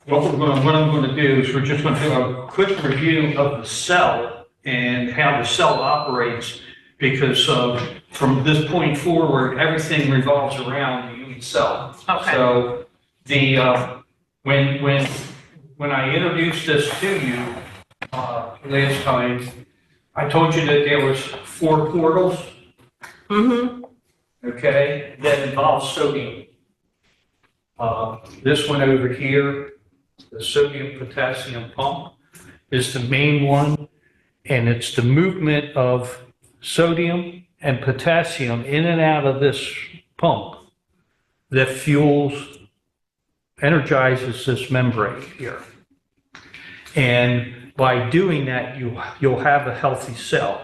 What I'm going to do is we're just going to do a quick review of the cell and how the cell operates, because from this point forward, everything revolves around the human cell. Okay. So when I introduced this to you last time, I told you that there was 4 portals. Mm-hmm. Okay, that involves sodium. This one over here, the sodium potassium pump, is the main one, and it's the movement of sodium and potassium in and out of this pump that energizes this membrane here. And by doing that, you'll have a healthy cell.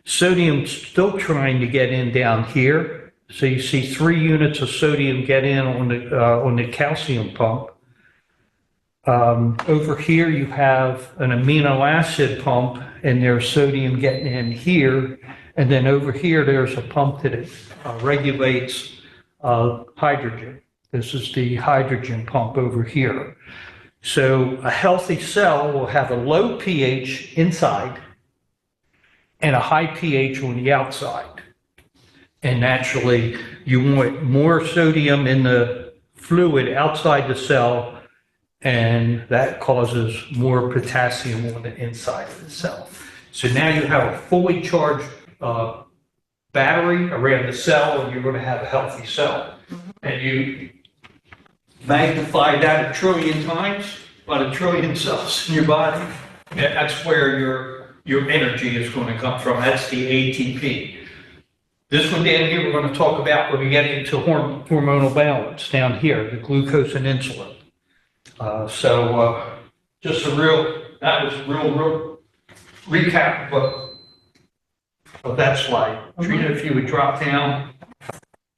Sodium's still trying to get in down here. So you see 3 units of sodium get in on the calcium pump. Over here you have an amino acid pump, and there's sodium getting in here. And then over here there's a pump that regulates hydrogen. This is the hydrogen pump over here. So a healthy cell will have a low pH inside and a high pH on the outside. And naturally, you want more sodium in the fluid outside the cell, and that causes more potassium on the inside of the cell. So now you have a fully charged battery around the cell, and you're going to have a healthy cell. And you magnify that 1 trillion times, about 1 trillion cells in your body. And that's where your energy is going to come from. That's the ATP. This one down here we're going to talk about when we get into hormonal balance down here, the glucose and insulin. Just that was a real recap of that slide. Trina, if you would drop down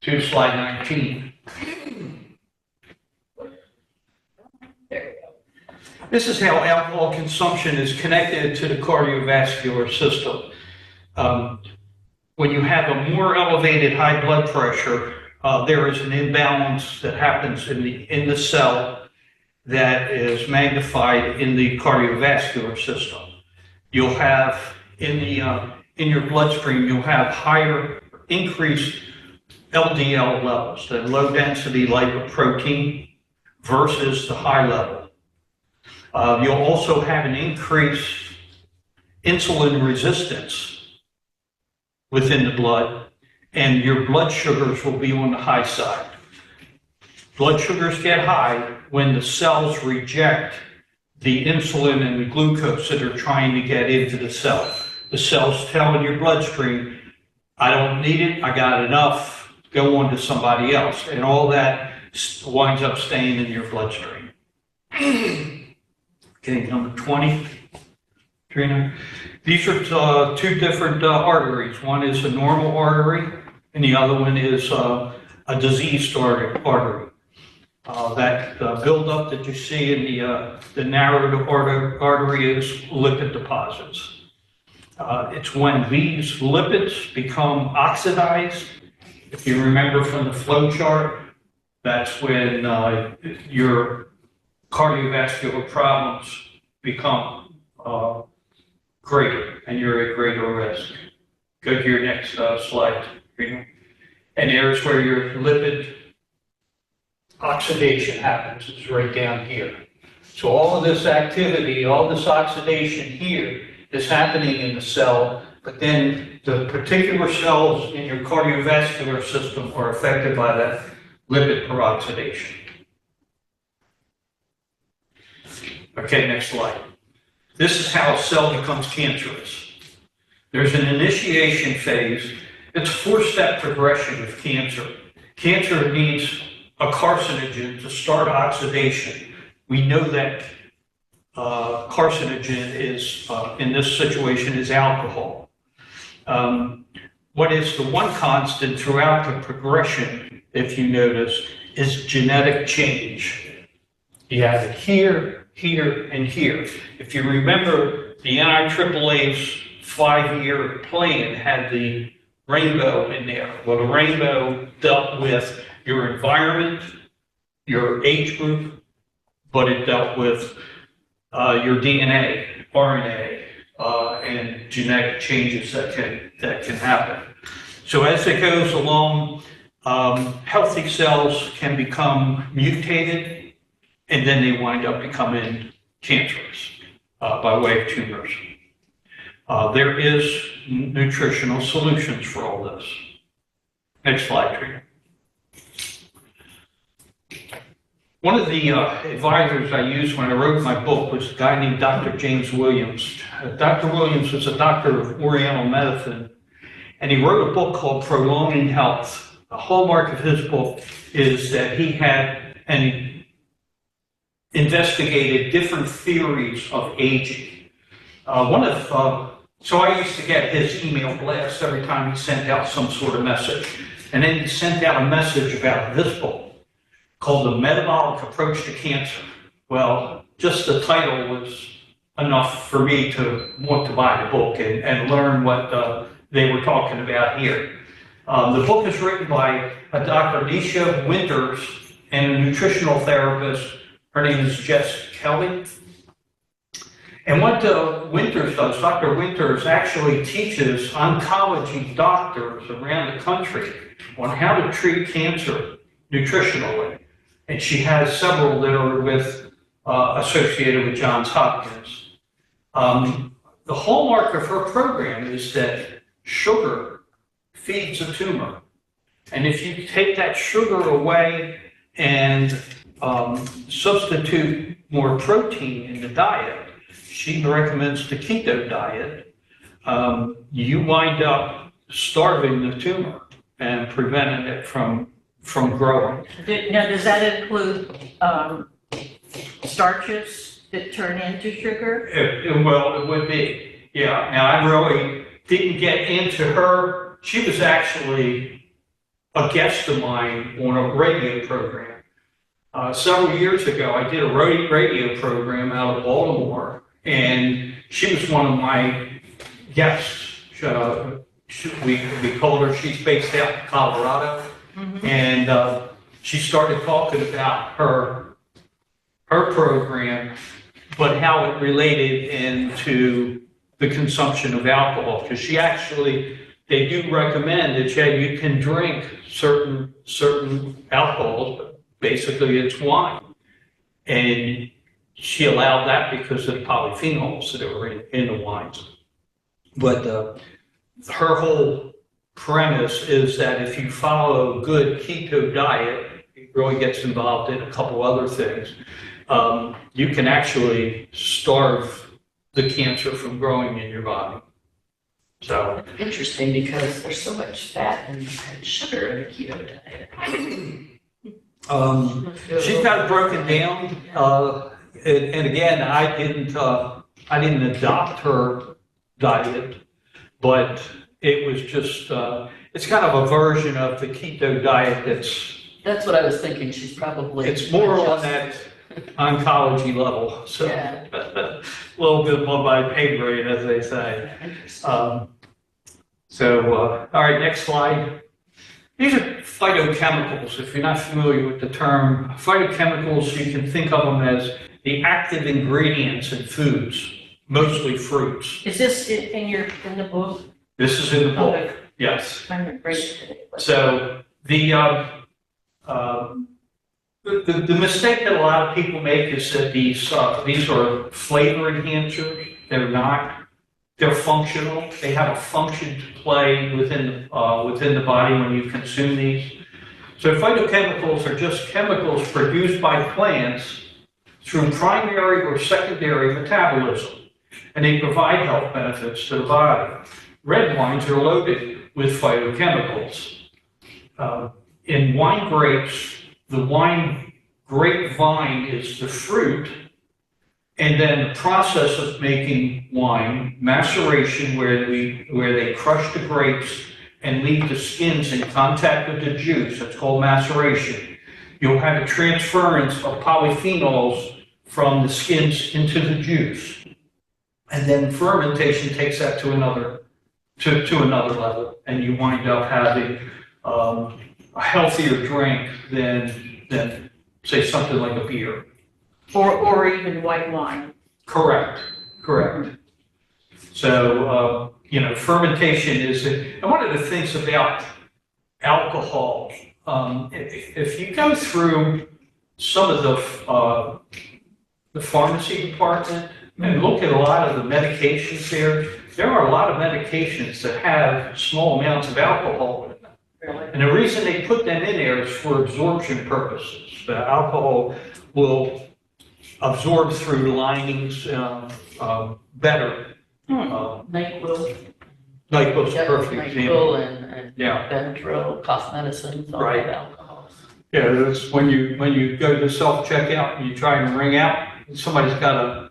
to slide 19. There we go. This is how alcohol consumption is connected to the cardiovascular system. When you have a more elevated high blood pressure, there is an imbalance that happens in the cell that is magnified in the cardiovascular system. You'll have in your bloodstream, you'll have higher increased LDL levels, the low density lipoprotein versus the high level. You'll also have an increased insulin resistance within the blood, and your blood sugars will be on the high side. Blood sugars get high when the cells reject the insulin and the glucose that are trying to get into the cell. The cell's telling your bloodstream, I don't need it, I got enough, go on to somebody else. And all that winds up staying in your bloodstream. Okay, number 20, Trina. These are 2 different arteries. One is a normal artery, and the other one is a diseased artery. That buildup that you see in the narrow artery is lipid deposits. It's when these lipids become oxidized. If you remember from the flow chart, that's when your cardiovascular problems become greater, and you're at greater risk. Go to your next slide. And there's where your lipid oxidation happens. It's right down here. So all of this activity, all this oxidation here is happening in the cell, but then the particular cells in your cardiovascular system are affected by that lipid peroxidation. Okay, next slide. This is how a cell becomes cancerous. There's an initiation phase. It's a 4-step progression of cancer. Cancer needs a carcinogen to start oxidation. We know that carcinogen is, in this situation, is alcohol. What is the one constant throughout the progression, if you notice, is genetic change. You have it here, here, and here. If you remember, the NIAAA's 5-year plan had the rainbow in there. Well, the rainbow dealt with your environment, your age group, but it dealt with your DNA, RNA, and genetic changes that can happen. So as it goes along, healthy cells can become mutated, and then they wind up becoming cancerous by way of tumors. There is nutritional solutions for all this. Next slide, Trina. One of the advisors I used when I wrote my book was a guy named Dr. James Williams. Dr. Williams was a doctor of Oriental medicine, and he wrote a book called Prolonging Health. The hallmark of his book is that he had investigated different theories of aging. So I used to get his email blast every time he sent out some sort of message. And then he sent out a message about this book called The Metabolic Approach to Cancer. Well, just the title was enough for me to want to buy the book and learn what they were talking about here. The book is written by a Dr. Nisha Winters and a nutritional therapist. Her name is Jess Kelly. And what Winters does, Dr. Winters actually teaches oncology doctors around the country on how to treat cancer nutritionally. And she has several that are associated with Johns Hopkins. The hallmark of her program is that sugar feeds a tumor. And if you take that sugar away and substitute more protein in the diet, she recommends the keto diet, you wind up starving the tumor and preventing it from growing. Now, does that include starches that turn into sugar? Well, it would be, yeah. Now, I really didn't get into her. She was actually a guest of mine on a radio program. Several years ago, I did a radio program out of Baltimore, and she was one of my guests. We called her, she's based out in Colorado, and she started talking about her program, but how it related into the consumption of alcohol, because they do recommend that you can drink certain alcohols, but basically it's wine. And she allowed that because of the polyphenols that were in the wines. But her whole premise is that if you follow a good keto diet, it really gets involved in a couple other things. You can actually starve the cancer from growing in your body. So interesting, because there's so much fat and sugar in the keto diet. She's got it broken down. And again, I didn't adopt her diet, but it was just, it's kind of a version of the keto diet That's what I was thinking. She's probably. It's more on that oncology level. So Yeah. a little bit above my pay grade, as they say. All right, next slide. These are phytochemicals. If you're not familiar with the term, phytochemicals, you can think of them as the active ingredients in foods, mostly fruits. Is this in the book? This is in the book, Okay. yes. I'm gonna break it today. So the mistake that a lot of people make is that these are flavor enhancers. They're not. They're functional. They have a function to play within the body when you consume these. So phytochemicals are just chemicals produced by plants through primary or secondary metabolism, and they provide health benefits to the body. Red wines are loaded with phytochemicals. In wine grapes, the wine grapevine is the fruit, and then the process of making wine, maceration, where they crush the grapes and leave the skins in contact with the juice. That's called maceration. You'll have a transference of polyphenols from the skins into the juice, and then fermentation takes that to another level, and you wind up having a healthier drink than say something like a beer. Or even white wine. Correct. So, fermentation is, and one of the things about alcohol, if you go through some of the pharmacy department and look at a lot of the medications there are a lot of medications that have small amounts of alcohol in them. Really? And the reason they put them in there is for absorption purposes. The alcohol will absorb through the linings better. NyQuil. NyQuil's a Yep, perfect example. NyQuil and Yeah. Benadryl, cough medicines, all Right. have alcohols. Yeah, that's when you go to self-checkout and you try and ring out, somebody's got to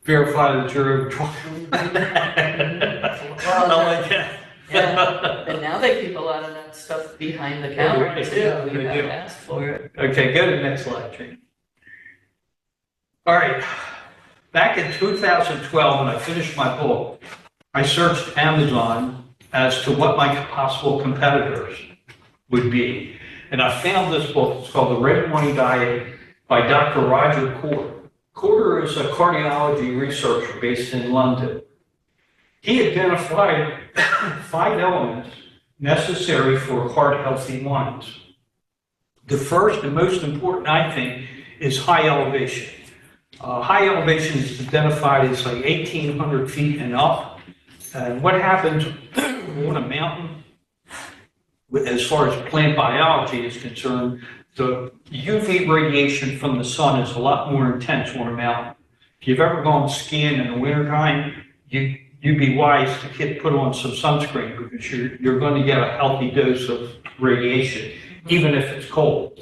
verify that you're over 20. Well, I like that. Yeah, and now they keep a lot of that stuff behind the counter Right, too. yeah, You they have do. to ask for it. Okay, go to the next slide, Jane. All right, back in 2012, when I finished my book, I searched Amazon as to what my possible competitors would be. And I found this book. It's called The Red Wine Diet by Dr. Roger Corder. Corder is a cardiology researcher based in London. He identified 5 elements necessary for heart-healthy wines. The first and most important, I think, is high elevation. High elevation is identified as like 1,800 feet and up. And what happens on a mountain, as far as plant biology is concerned, the UV radiation from the sun is a lot more intense on a mountain. If you've ever gone skiing in the wintertime, you'd be wise to put on some sunscreen because you're going to get a healthy dose of radiation, even if it's cold.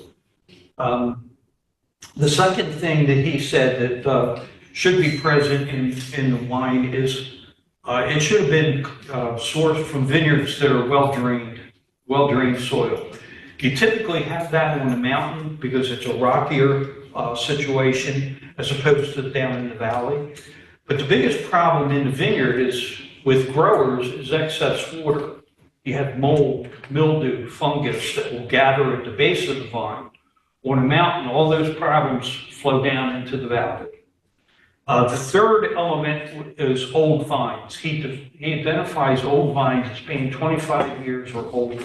The second thing that he said that should be present in the wine is it should have been sourced from vineyards that are well-drained soil. You typically have that on the mountain because it's a rockier situation as opposed to down in the valley. But the biggest problem in the vineyard is with growers is excess water. You have mold, mildew, fungus that will gather at the base of the vine. On a mountain, all those problems flow down into the valley. The third element is old vines. He identifies old vines as being 25 years or older.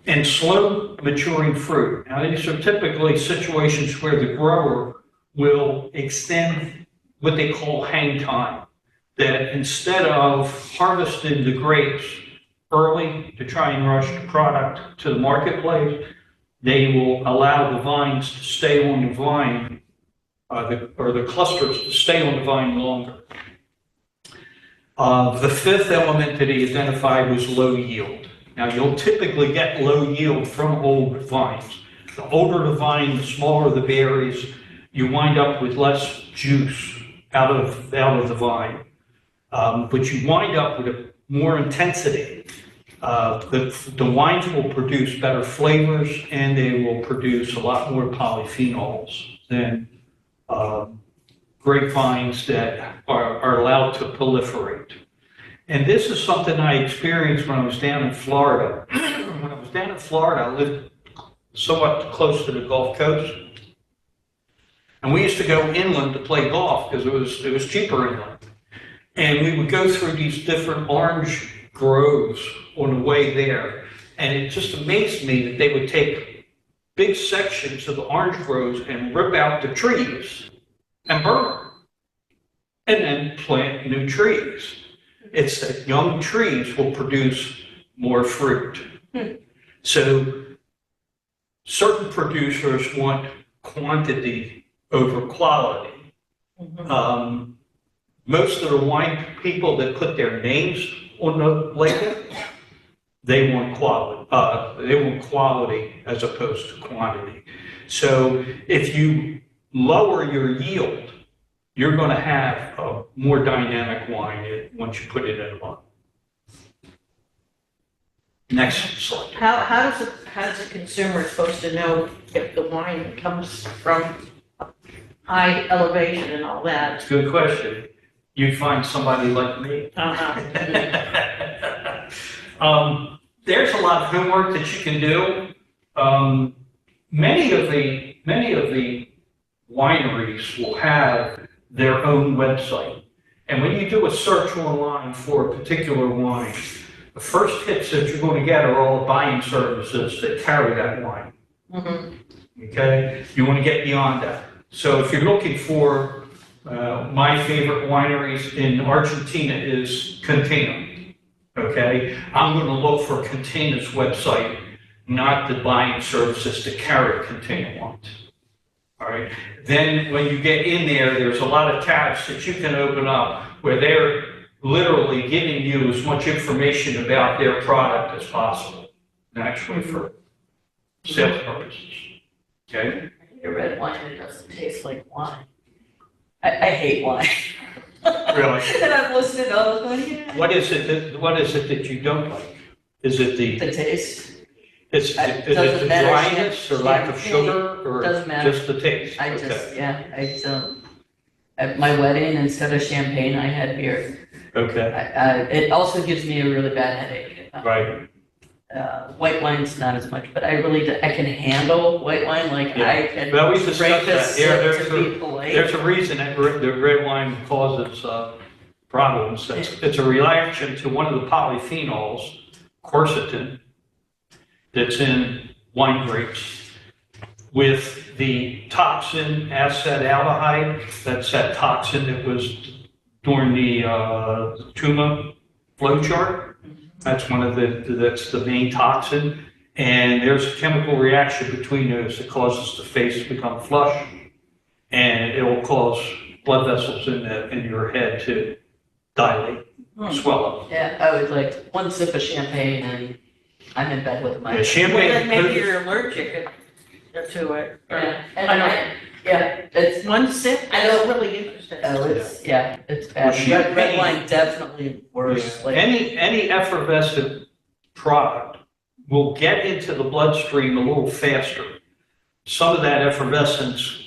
And slow maturing fruit. Now, these are typically situations where the grower will extend what they call hang time. That instead of harvesting the grapes early to try and rush the product to the marketplace, they will allow the vines to stay on the vine, or the clusters to stay on the vine longer. The fifth element that he identified was low yield. Now, you'll typically get low yield from old vines. The older the vine, the smaller the berries, you wind up with less juice out of the vine. But you wind up with a more intensity. The wines will produce better flavors and they will produce a lot more polyphenols than grapevines that are allowed to proliferate. And this is something I experienced when I was down in Florida. When I was down in Florida, I lived somewhat close to the Gulf Coast. And we used to go inland to play golf because it was cheaper inland. And we would go through these different orange groves on the way there. And it just amazed me that they would take big sections of the orange groves and rip out the trees and burn them. And then plant new trees. It's that young trees will produce more fruit. So certain producers want quantity over quality. Most of the wine people that put their names on the label, they want quality as opposed to quantity. So if you lower your yield, you're going to have a more dynamic wine once you put it in a bottle. Next slide. How does a consumer supposed to know if the wine comes from high elevation and all that? Good question. You'd find somebody like me. there's a lot of homework that you can do. Many of the wineries will have their own website. And when you do a search online for a particular wine, the first hits that you're going to get are all the buying services that carry that wine. Okay? You want to get beyond that. So if you're looking for, my favorite wineries in Argentina is Catena. Okay? I'm going to look for Catena's website, not the buying services to carry Catena wines. All right. Then when you get in there, there's a lot of tabs that you can open up where they're literally giving you as much information about their product as possible, naturally for sales purposes. Okay. Your red wine, it doesn't taste like wine. I hate wine. Really? And I've listened to all the time, yeah. What is it that you don't like? Is it the taste. is It it doesn't the matter. dryness or lack of Champagne, sugar or doesn't matter. just the taste? I Okay. just, yeah, I don't. At my wedding, instead of champagne, I had beer. Okay. It also gives me a really bad headache. Right. White wine's not as much, but I can handle white wine, like Yeah. I can Well, we discussed break that. this Yeah, to be polite. There's a reason that the red wine causes problems. It's a reaction to one of the polyphenols, quercetin, that's in wine grapes with the toxin acetaldehyde. That's that toxin that was during the TUMA flow chart. That's that's the main toxin. And there's a chemical reaction between those that causes the face to become flush, and it will cause blood vessels in your head to dilate, swell up. Yeah, I would like one sip of champagne and I'm in bed with my. Yeah, Well, champagne. then maybe you're allergic to it. Yeah, and I don't- yeah, it's, One sip, I I don't- don't really interested. oh, it's, yeah, it's bad. Well, Red champagne- wine definitely worse, like. Any effervescent product will get into the bloodstream a little faster. Some of that effervescence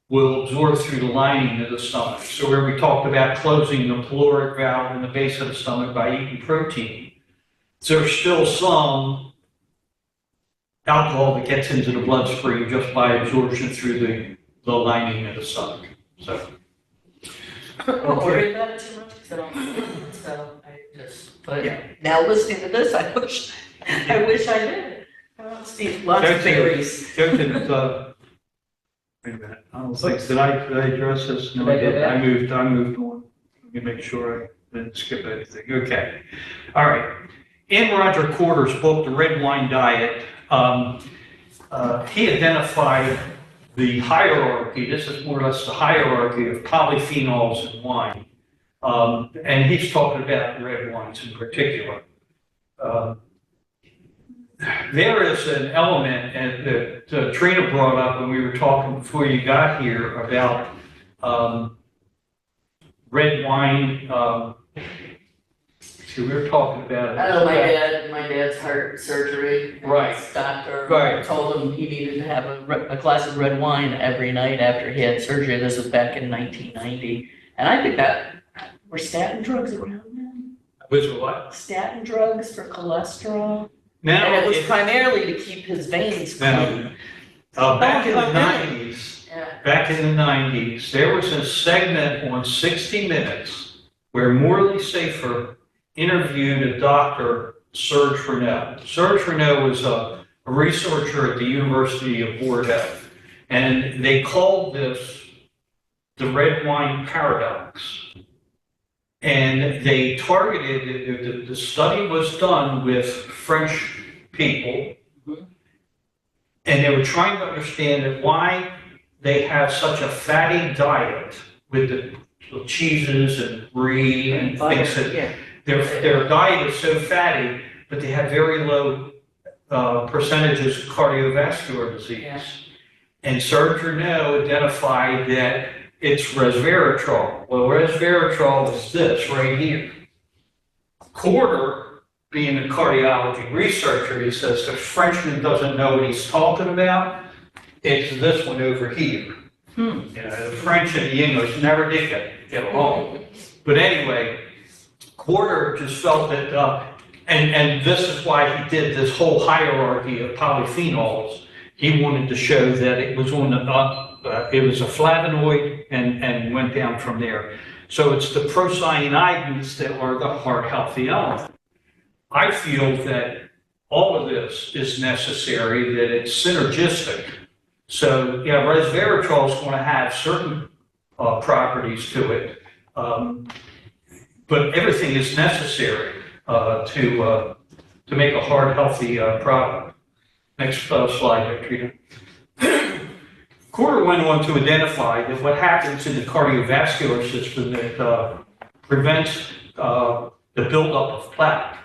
will absorb through the lining of the stomach. So where we talked about closing the caloric valve in the base of the stomach by eating protein, there's still some alcohol that gets into the bloodstream just by absorption through the lining of the stomach. So, Don't worry about it too much, so I just, but now listening to this, I wish I did. Steve, lots of Don't think- theories. wait a minute. I don't think, did I address this? No, I Did I go didn't. back? I moved on. Let me make sure I didn't skip anything. Okay. All right. In Roger Corder's book, The Red Wine Diet, he identified the hierarchy. This is more or less the hierarchy of polyphenols in wine. And he's talking about red wines in particular. There is an element that Trina brought up when we were talking before you got here about red wine. We were talking about it. I know my dad's heart surgery. Right. His doctor Right. told him he needed to have a glass of red wine every night after he had surgery. This was back in 1990. And I think were statin drugs around then? Was it what? Statin drugs for cholesterol? Now, And it was primarily to keep his veins clean. back in the Oh, really? 90s, Yeah. back in the 90s, there was a segment on 60 Minutes where Morley Safer interviewed a doctor, Serge Renaud. Serge Renaud was a researcher at the University of Bordeaux, and they called this the red wine paradox. And they targeted, the study was done with French people, and they were trying to understand why they have such a fatty diet with the cheeses and brie and things that Yeah. their diet is so fatty, but they have very low percentages of cardiovascular disease. Yeah. And Serge Renaud identified that it's resveratrol. Well, resveratrol is this right here. Corder, being a cardiology researcher, he says the Frenchman doesn't know what he's talking about. It's this one over here. You know, the French and the English never did get along. But anyway, Corder just felt that And this is why he did this whole hierarchy of polyphenols. He wanted to show that it was on the it was a flavonoid and went down from there. So it's the procyanidins that are the heart healthy element. I feel that all of this is necessary, that it's synergistic. So yeah, resveratrol is going to have certain properties to it, but everything is necessary to make a heart healthy product. Next slide, Trina. Corder went on to identify that what happens in the cardiovascular system that prevents the buildup of plaque.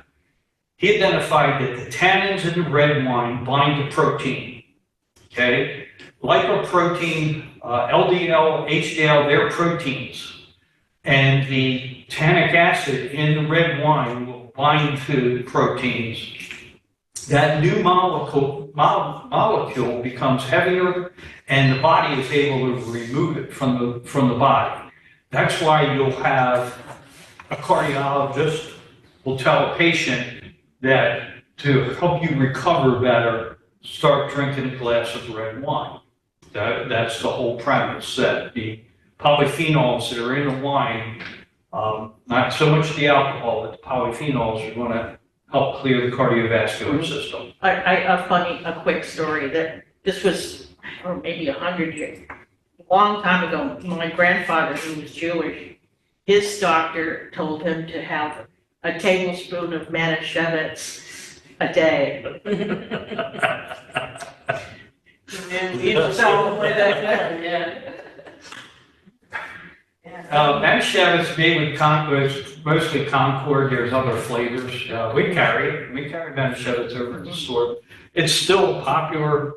He identified that the tannins in the red wine bind to protein. Okay, lipoprotein, LDL, HDL, they're proteins, and the tannic acid in the red wine will bind to proteins. That new molecule becomes heavier, and the body is able to remove it from the body. That's why you'll have a cardiologist will tell a patient that to help you recover better, start drinking a glass of red wine. That's the whole premise, that the polyphenols that are in the wine, not so much the alcohol, but the polyphenols are going to help clear the cardiovascular system. A quick story that this was, or maybe 100 years, a long time ago. My grandfather, who was Jewish, his doctor told him to have a tablespoon of Manischewitz a day. You just tell him that, yeah. Manischewitz made with mostly Concord. There's other flavors. We carry Manischewitz over at the store. It's still a popular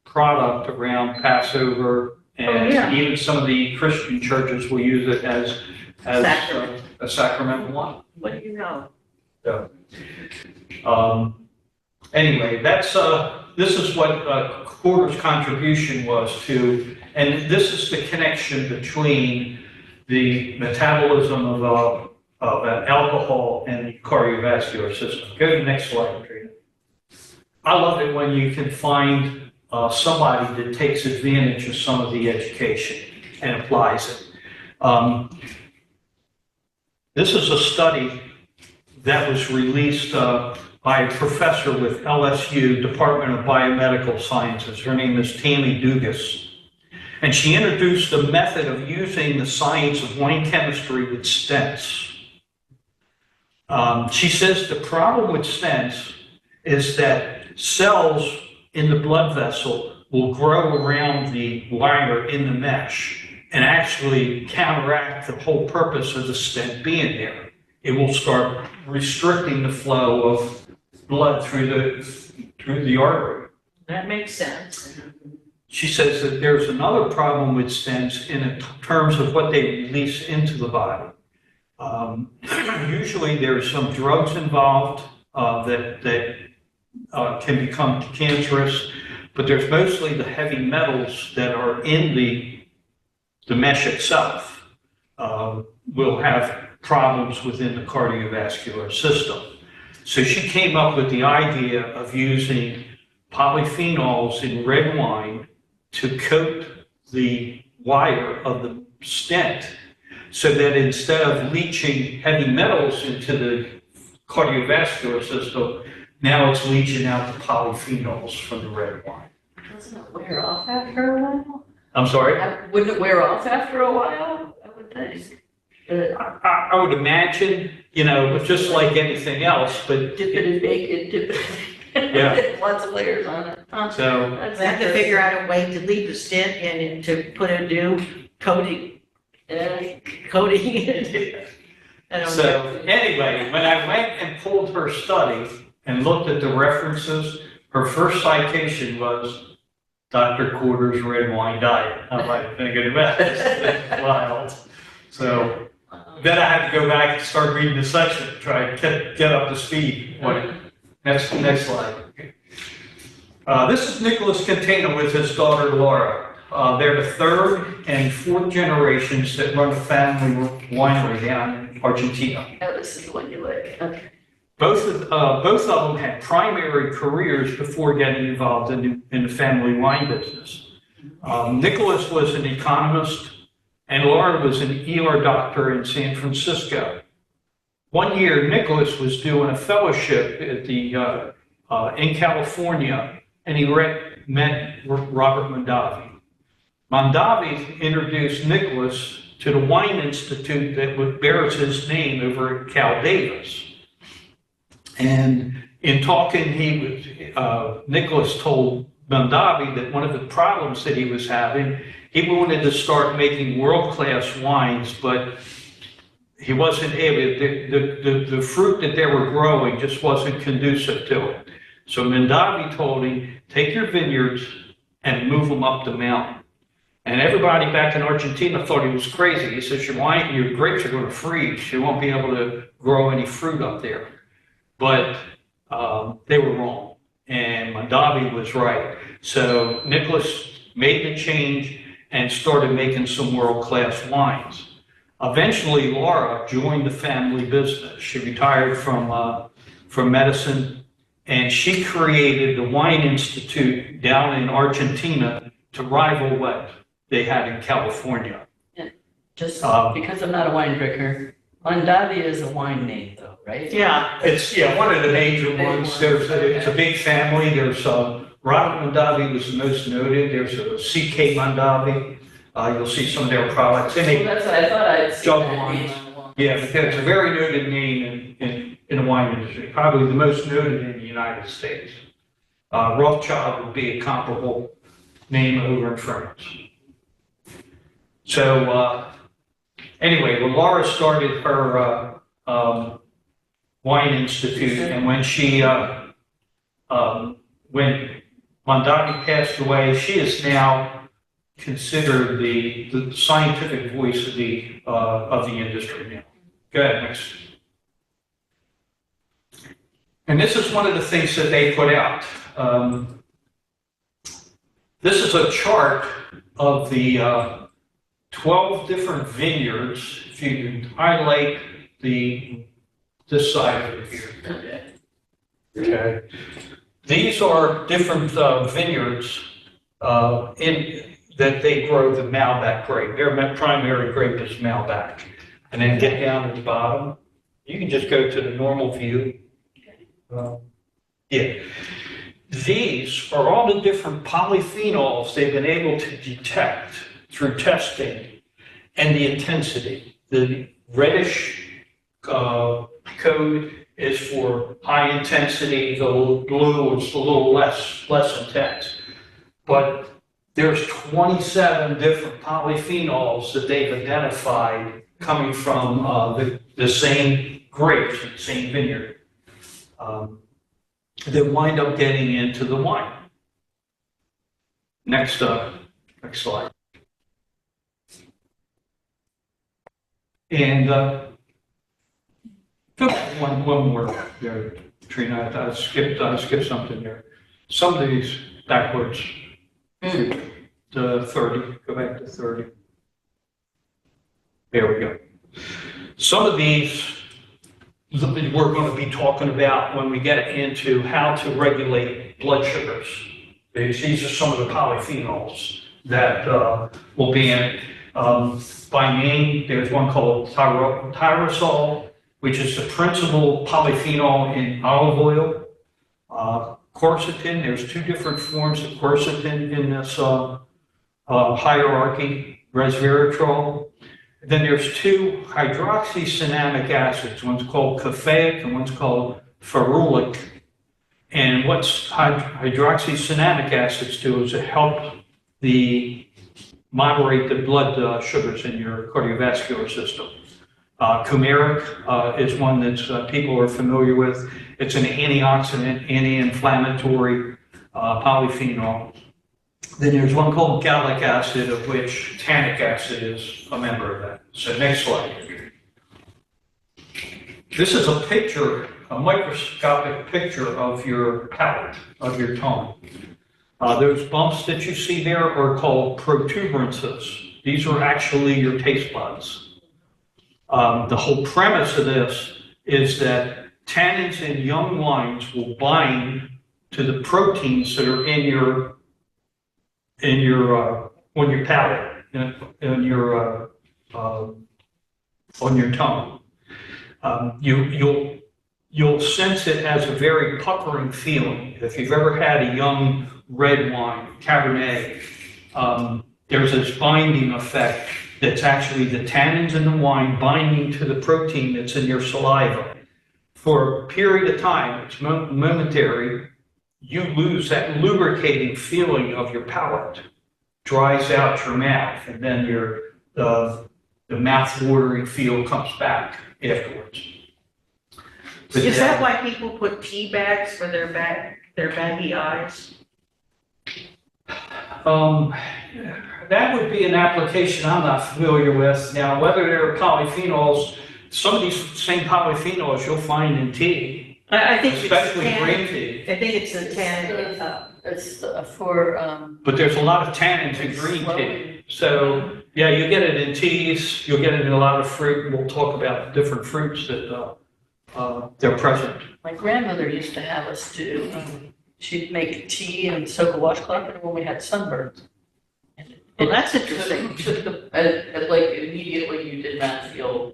product around Passover, and even some of the Christian churches will use it as a sacramental wine. What do you know? So, anyway, this is what Corder's contribution was to, and this is the connection between the metabolism of alcohol and the cardiovascular system. Go to the next slide, Trina. I love it when you can find somebody that takes advantage of some of the education and applies it. This is a study that was released by a professor with LSU, Department of Biomedical Sciences. Her name is Tammy Dugas. And she introduced the method of using the science of wine chemistry with stents. She says the problem with stents is that cells in the blood vessel will grow around the wire in the mesh and actually counteract the whole purpose of the stent being there. It will start restricting the flow of blood through the artery. That makes sense. She says that there's another problem with stents in terms of what they release into the body. Usually there's some drugs involved that can become cancerous, but there's mostly the heavy metals that are in the mesh itself will have problems within the cardiovascular system. So she came up with the idea of using polyphenols in red wine to coat the wire of the stent so that instead of leaching heavy metals into the cardiovascular system, now it's leaching out the polyphenols from the red wine. Doesn't it wear off after a while? I'm sorry? Wouldn't it wear off after a while? I would think. I would imagine, just like anything else, but Dip it and bake it, dip it. Yeah. Lots of layers on it. so We have to figure out a way to leave the stent in and to put a new coating in. I don't So know. anyway, when I went and pulled her study and looked at the references, her first citation was Dr. Corder's red wine diet. I'm like thinking about it's wild. So then I had to go back and start reading the section to try and get up to speed. Next slide. This is Nicholas Catena with his daughter Laura. They're the third and fourth generations that run a family winery down in Argentina. Oh, this is the one you like. Okay. both of them had primary careers before getting involved in the family wine business. Nicholas was an economist, and Laura was an ER doctor in San Francisco. One year, Nicholas was doing a fellowship at in California, and he met Robert Mondavi. Mondavi introduced Nicholas to the Wine Institute that bears his name over at Cal Davis. And in talking, Nicholas told Mondavi that one of the problems that he was having, he wanted to start making world-class wines, but he wasn't able, the fruit that they were growing just wasn't conducive to it. So Mondavi told him, take your vineyards and move them up the mountain. And everybody back in Argentina thought he was crazy. He says, your grapes are going to freeze. You won't be able to grow any fruit up there. But they were wrong, and Mondavi was right. So Nicholas made the change and started making some world-class wines. Eventually, Laura joined the family business. She retired from medicine, and she created the Wine Institute down in Argentina to rival what they had in California. Just because I'm not a wine drinker, Mondavi is a wine name, though, right? Yeah. It's one of the major ones. It's a big family. There's Robert Mondavi was the most noted. There's a CK Mondavi. You'll see some of their products. Well, that's what I thought I'd seen Jug that wines. name on the wall. Yeah, but it's a very noted name in the wine industry. Probably the most noted in the United States. Rothschild would be a comparable name over in France. So anyway, well, Laura started her wine institute, and when when Mondavi passed away, she is now considered the scientific voice of the industry now. Go ahead, next. And this is one of the things that they put out. This is a chart of the 12 different vineyards. If you highlight this side over here. Okay. These are different vineyards that they grow the Malbec grape. Their primary grape is Malbec. And then get down to the bottom. You can just go to the normal view. Yeah. These are all the different polyphenols they've been able to detect through testing and the intensity. The reddish code is for high intensity, the blue is a little less intense. But there's 27 different polyphenols that they've identified coming from the same grapes in the same vineyard that wind up getting into the wine. Next slide. And one more there, Trina. I skipped something there. Some of these backwards. To 30. Go back to 30. There we go. Some of these we're going to be talking about when we get into how to regulate blood sugars. These are some of the polyphenols that will be in it. By name, there's one called tyrosol, which is the principal polyphenol in olive oil. Quercetin, there's two different forms of quercetin in this hierarchy, resveratrol. Then there's two hydroxycinnamic acids. One's called caffeic and one's called ferulic. And what hydroxycinnamic acids do is it help moderate the blood sugars in your cardiovascular system. Coumarin is one that people are familiar with. It's an antioxidant, anti-inflammatory polyphenol. Then there's one called gallic acid, of which tannic acid is a member of that. So next slide. This is a picture, a microscopic picture of your palate, of your tongue. Those bumps that you see there are called protuberances. These are actually your taste buds. The whole premise of this is that tannins in young wines will bind to the proteins that are on your palate, on your tongue. You'll sense it as a very puckering feeling. If you've ever had a young red wine, Cabernet, there's this binding effect that's actually the tannins in the wine binding to the protein that's in your saliva. For a period of time, it's momentary, you lose that lubricating feeling of your palate, dries out your mouth, and then the mouth-watering feel comes back afterwards. But Is that why people put tea bags for their baggy eyes? That would be an application I'm not familiar with. Now, whether they're polyphenols, some of these same polyphenols you'll find in tea, I think especially it's green tea. I think it's the tannin. It's for, But there's a lot of tannins in green tea. So, yeah, you get it in teas, you'll get it in a lot of fruit, and we'll talk about the different fruits that they're present. my grandmother used to have us do, she'd make tea and soak a washcloth in it when we had sunburns. Well, that's interesting. Took like immediately you did not feel,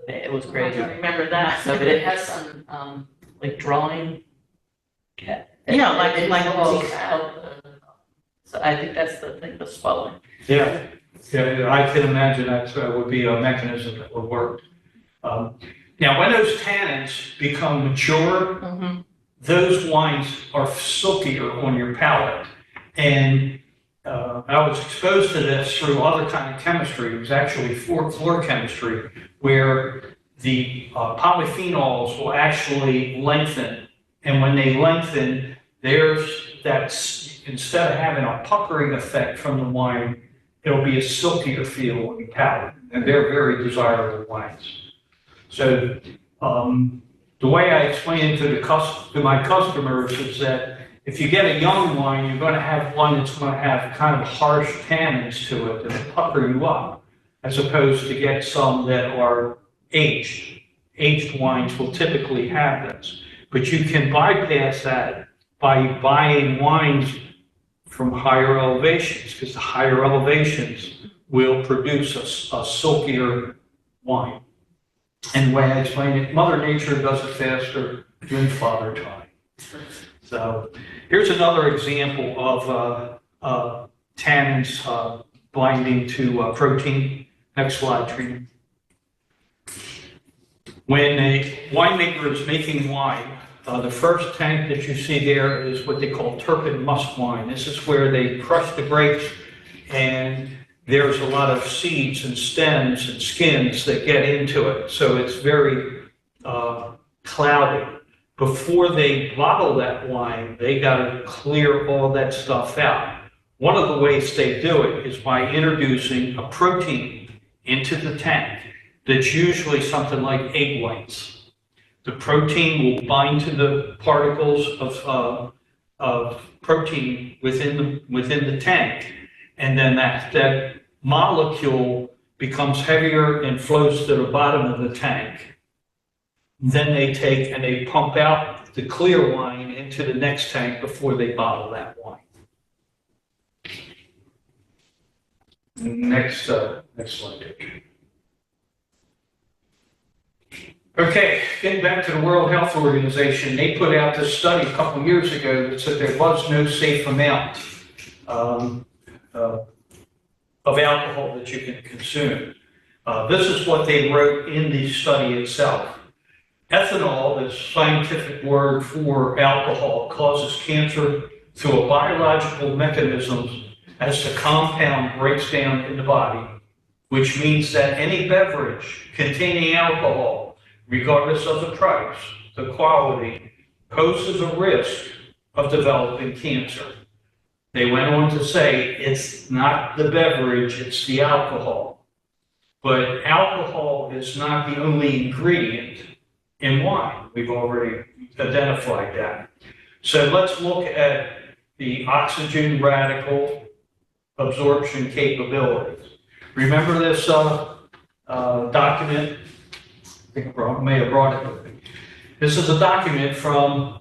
it was I great. don't remember that. So, but it has some, like drawing. Yeah, like draws out. So I think that's the thing, the swelling. Yeah, I can imagine that would be a mechanism that would work. Now, when those tannins become mature, those wines are silkier on your palate. And I was exposed to this through other kind of chemistry. It was actually floor chemistry, where the polyphenols will actually lengthen. And when they lengthen, there's that, instead of having a puckering effect from the wine, it'll be a silkier feel on your palate. And they're very desirable wines. So the way I explain it to my customers is that if you get a young wine, you're going to have one that's going to have kind of harsh tannins to it that will pucker you up, as opposed to get some that are aged. Aged wines will typically have this. But you can bypass that by buying wines from higher elevations, because the higher elevations will produce a silkier wine. And the way I explain it, Mother Nature does it faster than Father Time. So here's another example of tannins binding to protein. Next slide, Trina. When a winemaker is making wine, the first tank that you see there is what they call turpin musk wine. This is where they crush the grapes, and there's a lot of seeds and stems and skins that get into it. So it's very cloudy. Before they bottle that wine, they got to clear all that stuff out. One of the ways they do it is by introducing a protein into the tank that's usually something like egg whites. The protein will bind to the particles of protein within the tank, and then that molecule becomes heavier and flows to the bottom of the tank. Then they take and they pump out the clear wine into the next tank before they bottle that wine. Next slide. Okay, getting back to the World Health Organization, they put out this study a couple years ago that said there was no safe amount of alcohol that you can consume. This is what they wrote in the study itself. Ethanol, the scientific word for alcohol, causes cancer through a biological mechanism as the compound breaks down in the body, which means that any beverage containing alcohol, regardless of the price, the quality, poses a risk of developing cancer. They went on to say it's not the beverage, it's the alcohol. But alcohol is not the only ingredient in wine. We've already identified that. So let's look at the oxygen radical absorption capabilities. Remember this document? I think I may have brought it with me. This is a document from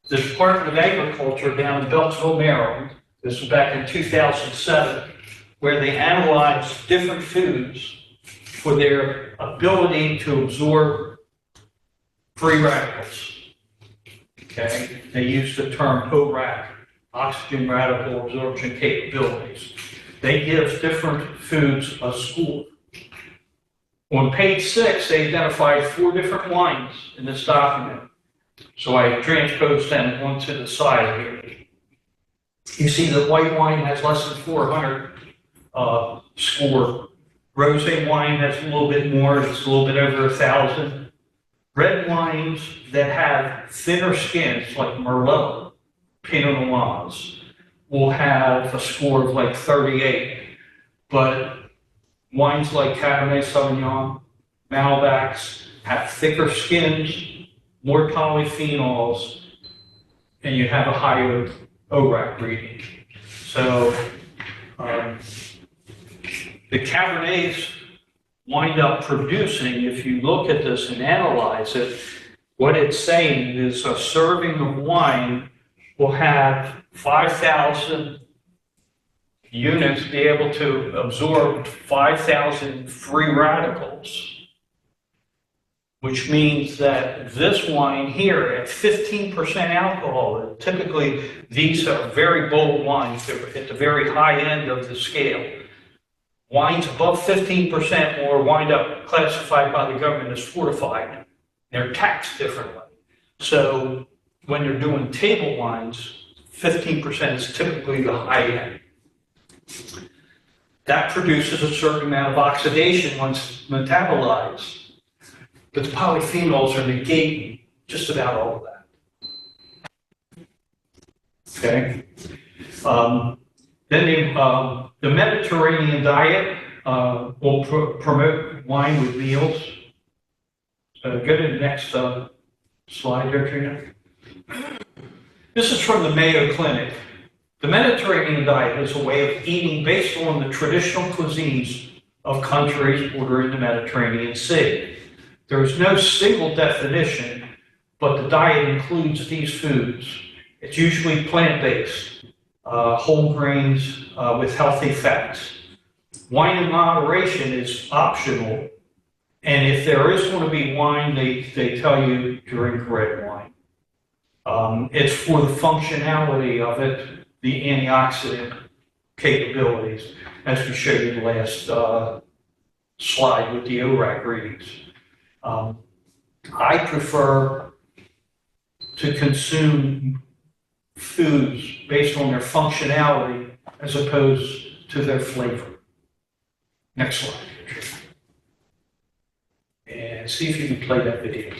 the Department of Agriculture down in Beltsville, Maryland. This was back in 2007, where they analyzed different foods for their ability to absorb free radicals. Okay, they used the term ORAC, oxygen radical absorption capabilities. They give different foods a score. On page 6, they identified 4 different wines in this document. So I transposed them onto the side here. You see that white wine has less than 400 score. Rosé wine has a little bit more, it's a little bit over 1,000. Red wines that have thinner skins, like Merlot, Pinot Noirs, will have a score of like 38. But wines like Cabernet Sauvignon, Malbecs have thicker skins, more polyphenols, and you have a higher ORAC reading. So the Cabernets wind up producing, if you look at this and analyze it, what it's saying is a serving of wine will have 5,000 units be able to absorb 5,000 free radicals, which means that this wine here at 15% alcohol, typically these are very bold wines, they're at the very high end of the scale. Wines above 15% or wind up classified by the government as fortified. They're taxed differently. So when they're doing table wines, 15% is typically the high end. That produces a certain amount of oxidation once metabolized, but the polyphenols are negating just about all of that. Okay. Then the Mediterranean diet will promote wine with meals. Go to the next slide there, Trina. This is from the Mayo Clinic. The Mediterranean diet is a way of eating based on the traditional cuisines of countries bordering the Mediterranean Sea. There is no single definition, but the diet includes these foods. It's usually plant-based, whole grains with healthy fats. Wine in moderation is optional, and if there is going to be wine, they tell you drink red wine. It's for the functionality of it, the antioxidant capabilities, as we showed you the last slide with the ORAC readings. I prefer to consume foods based on their functionality as opposed to their flavor. Next slide. And see if you can play that video.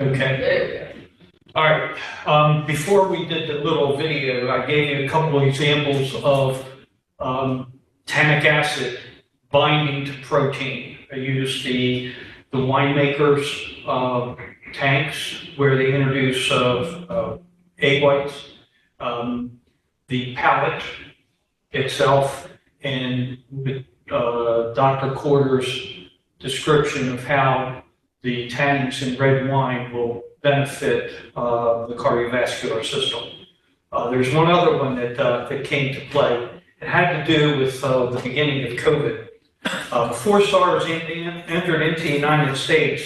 Okay. There All right. Before we did the little video, I gave you a couple of examples of tannic acid binding to protein. I used the winemakers tanks where they introduce egg whites, the pallet itself, and Dr. Corder's description of how the tannins in red wine will benefit the cardiovascular system. There's one other one that came to play. It had to do with the beginning of COVID. Before SARS entered into the United States,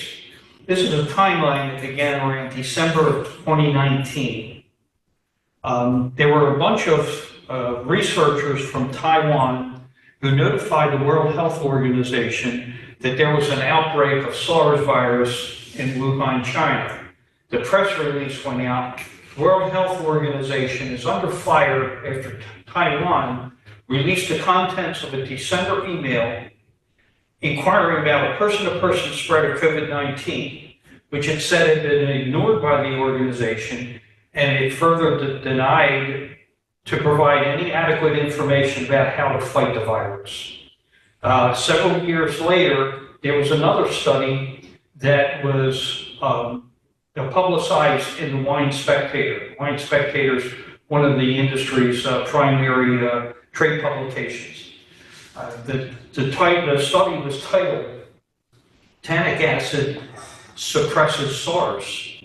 this is a timeline that began around December of 2019. There were a bunch of researchers from Taiwan who notified the World Health Organization that there was an outbreak of SARS virus in Wuhan, China. The press release went out. The World Health Organization is under fire after Taiwan released the contents of a December email inquiring about a person-to-person spread of COVID-19, which it said had been ignored by the organization, and it further denied to provide any adequate information about how to fight the virus. Several years later, there was another study that was publicized in the Wine Spectator. Wine Spectator is one of the industry's primary trade publications. The study was titled "Tannic Acid Suppresses SARS."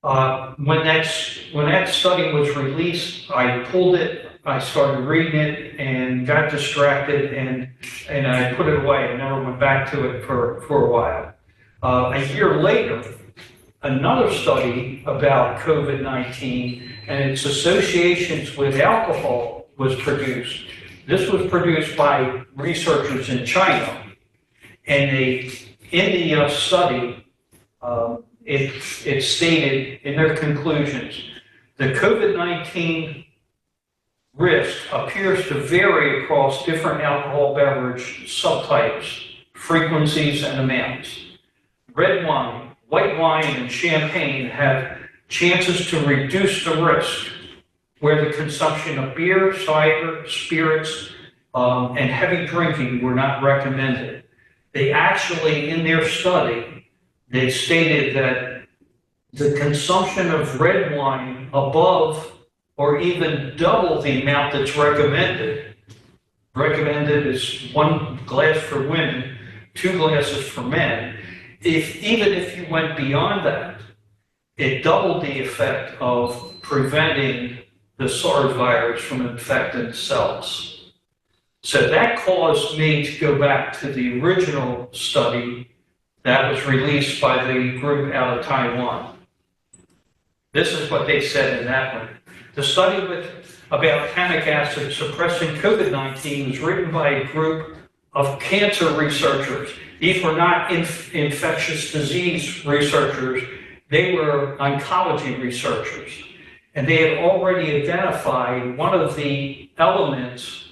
When that study was released, I pulled it, I started reading it, and got distracted, and I put it away. I never went back to it for a while. A year later, another study about COVID-19 and its associations with alcohol was produced. This was produced by researchers in China, and in the study, it stated in their conclusions, the COVID-19 risk appears to vary across different alcohol beverage subtypes, frequencies, and amounts. Red wine, white wine, and champagne have chances to reduce the risk, where the consumption of beer, cider, spirits, and heavy drinking were not recommended. They actually, in their study, they stated that the consumption of red wine above or even double the amount that's recommended is 1 glass for women, 2 glasses for men. Even if you went beyond that, it doubled the effect of preventing the SARS virus from infecting cells. So that caused me to go back to the original study that was released by the group out of Taiwan. This is what they said in that one. The study about tannic acid suppressing COVID-19 was written by a group of cancer researchers. These were not infectious disease researchers. They were oncology researchers. And they had already identified one of the elements.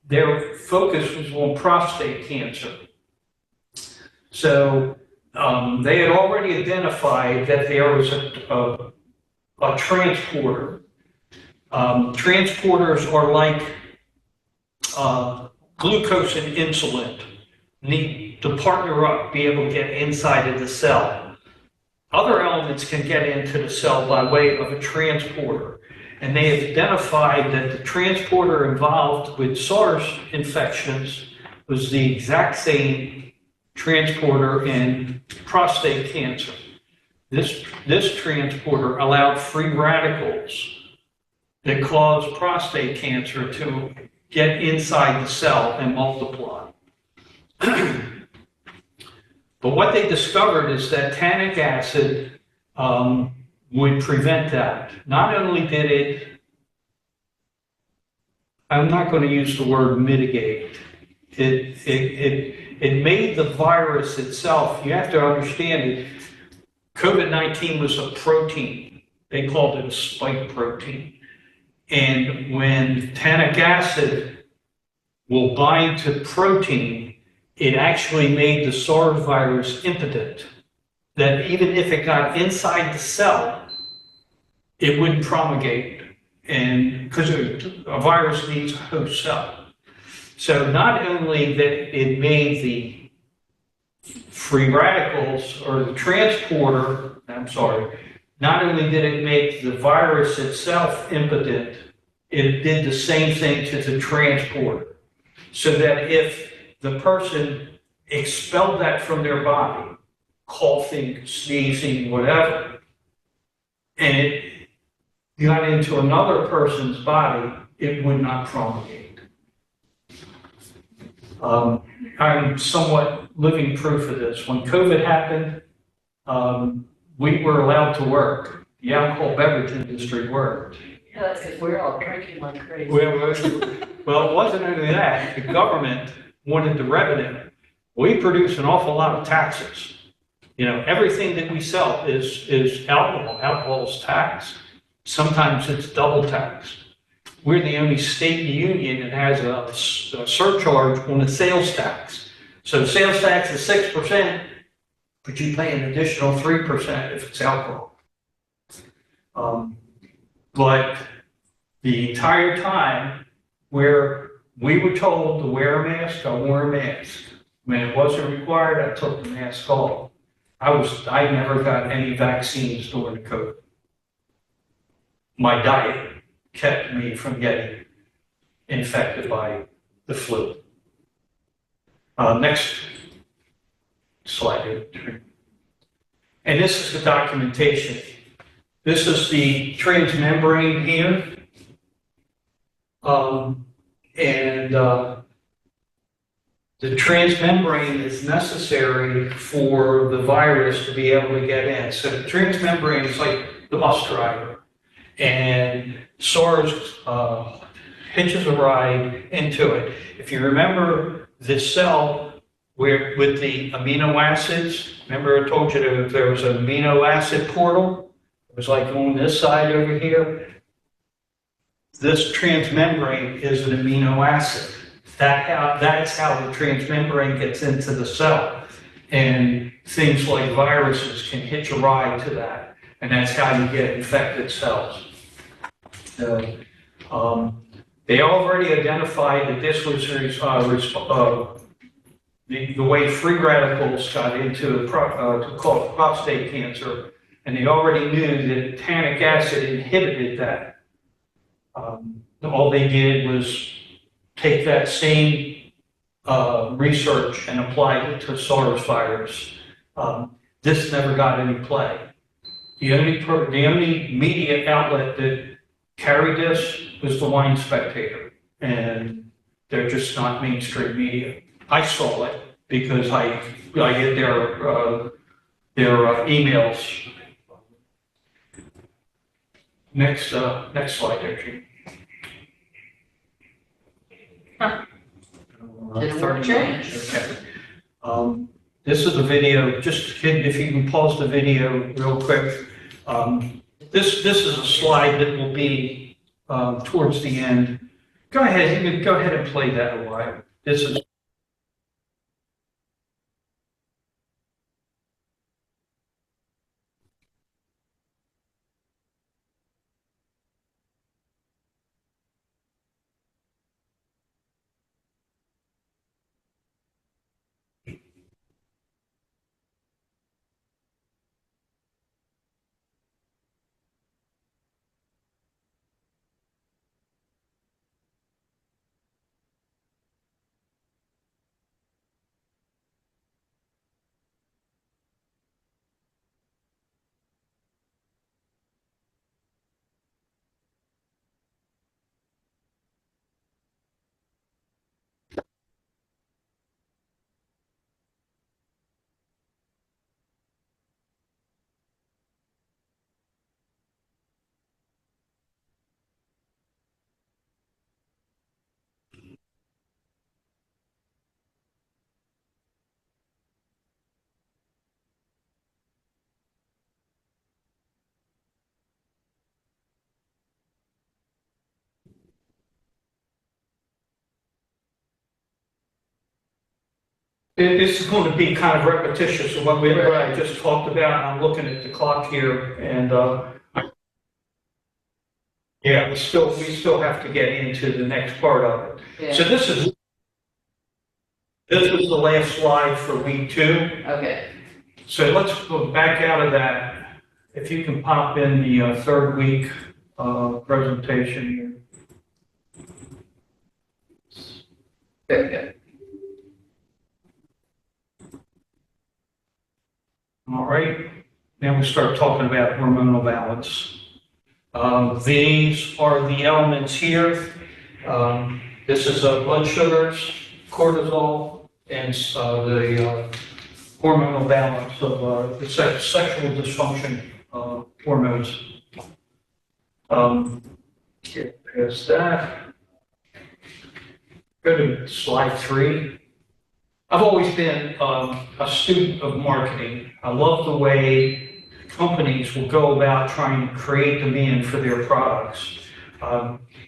Their focus was on prostate cancer. So they had already identified that there was a transporter. Transporters are like glucose and insulin, need to partner up, be able to get inside of the cell. Other elements can get into the cell by way of a transporter. And they have identified that the transporter involved with SARS infections was the exact same transporter in prostate cancer. This transporter allowed free radicals that cause prostate cancer to get inside the cell and multiply. But what they discovered is that tannic acid would prevent that. Not only did it, I'm not going to use the word mitigate, it made the virus itself, you have to understand it, COVID-19 was a protein. They called it a spike protein. And when tannic acid will bind to protein, it actually made the SARS virus impotent. that even if it got inside the cell, it wouldn't promulgate, and because a virus needs a host cell. So not only that it made the free radicals or the transporter, I'm sorry, not only did it make the virus itself impotent, it did the same thing to the transporter. So that if the person expelled that from their body, coughing, sneezing, whatever, and it got into another person's body, it would not promulgate. I'm somewhat living proof of this. When COVID happened, we were allowed to work. The alcohol beverage industry worked. Yeah, that's because we're all drinking like crazy. Well, it wasn't only that. The government wanted the revenue. We produce an awful lot of taxes. You know, everything that we sell is alcohol. Alcohol is taxed. Sometimes it's double taxed. We're the only state in the union that has a surcharge on the sales tax. So sales tax is 6%, but you pay an additional 3% if it's alcohol. But the entire time where we were told to wear a mask, I wore a mask. When it wasn't required, I took the mask off. I never got any vaccines during the COVID. My diet kept me from getting infected by the flu. Next slide. And this is the documentation. This is the transmembrane here. The transmembrane is necessary for the virus to be able to get in. So the transmembrane is like the bus driver. And SARS hitches a ride into it. If you remember this cell where with the amino acids, remember I told you that there was an amino acid portal? It was like on this side over here. This transmembrane is an amino acid. That's how the transmembrane gets into the cell. And things like viruses can hitch a ride to that. And that's how you get infected cells. So, they already identified that this was the way free radicals got into prostate cancer, and they already knew that tannic acid inhibited that. All they did was take that same research and applied it to SARS virus. This never got any play. The only media outlet that carried this was the Wine Spectator, and they're just not mainstream media. I saw it because I get their emails. Next slide there, Gene. Did it work, Jay? Okay. This is a video, just if you can pause the video real quick. This is a slide that will be towards the end. Go ahead, you can go ahead and play that a while. This is It's going to be kind of repetitious of what I just talked about. I'm looking at the clock here, and yeah, we still have to get into the next part of it. Yeah. So this was the last slide for week 2. Okay. So let's go back out of that. If you can pop in the third week presentation here. Very good. All right. Now we start talking about hormonal balance. These are the elements here. This is blood sugars, cortisol, and the hormonal balance of the sexual dysfunction hormones. Get past that. Go to slide 3. I've always been a student of marketing. I love the way companies will go about trying to create demand for their products.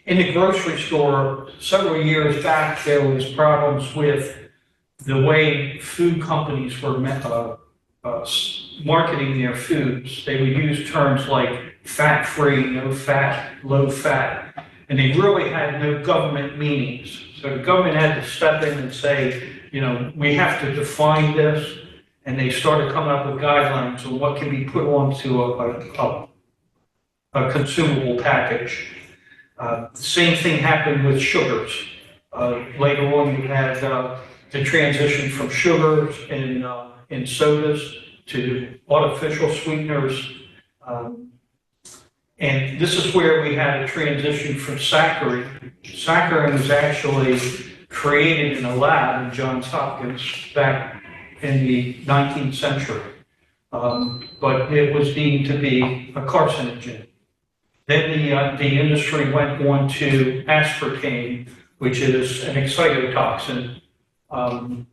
In the grocery store, several years back, there was problems with the way food companies were marketing their foods. They would use terms like fat-free, no fat, low fat, and they really had no government meanings. So the government had to step in and say, you know, we have to define this, and they started coming up with guidelines on what can be put onto a consumable package. The same thing happened with sugars. Later on, you had the transition from sugars in sodas to artificial sweeteners. And this is where we had a transition from saccharin. Saccharin was actually created in a lab in Johns Hopkins back in the 19th century. But it was deemed to be a carcinogen. Then the industry went on to aspartame, which is an excitotoxin, and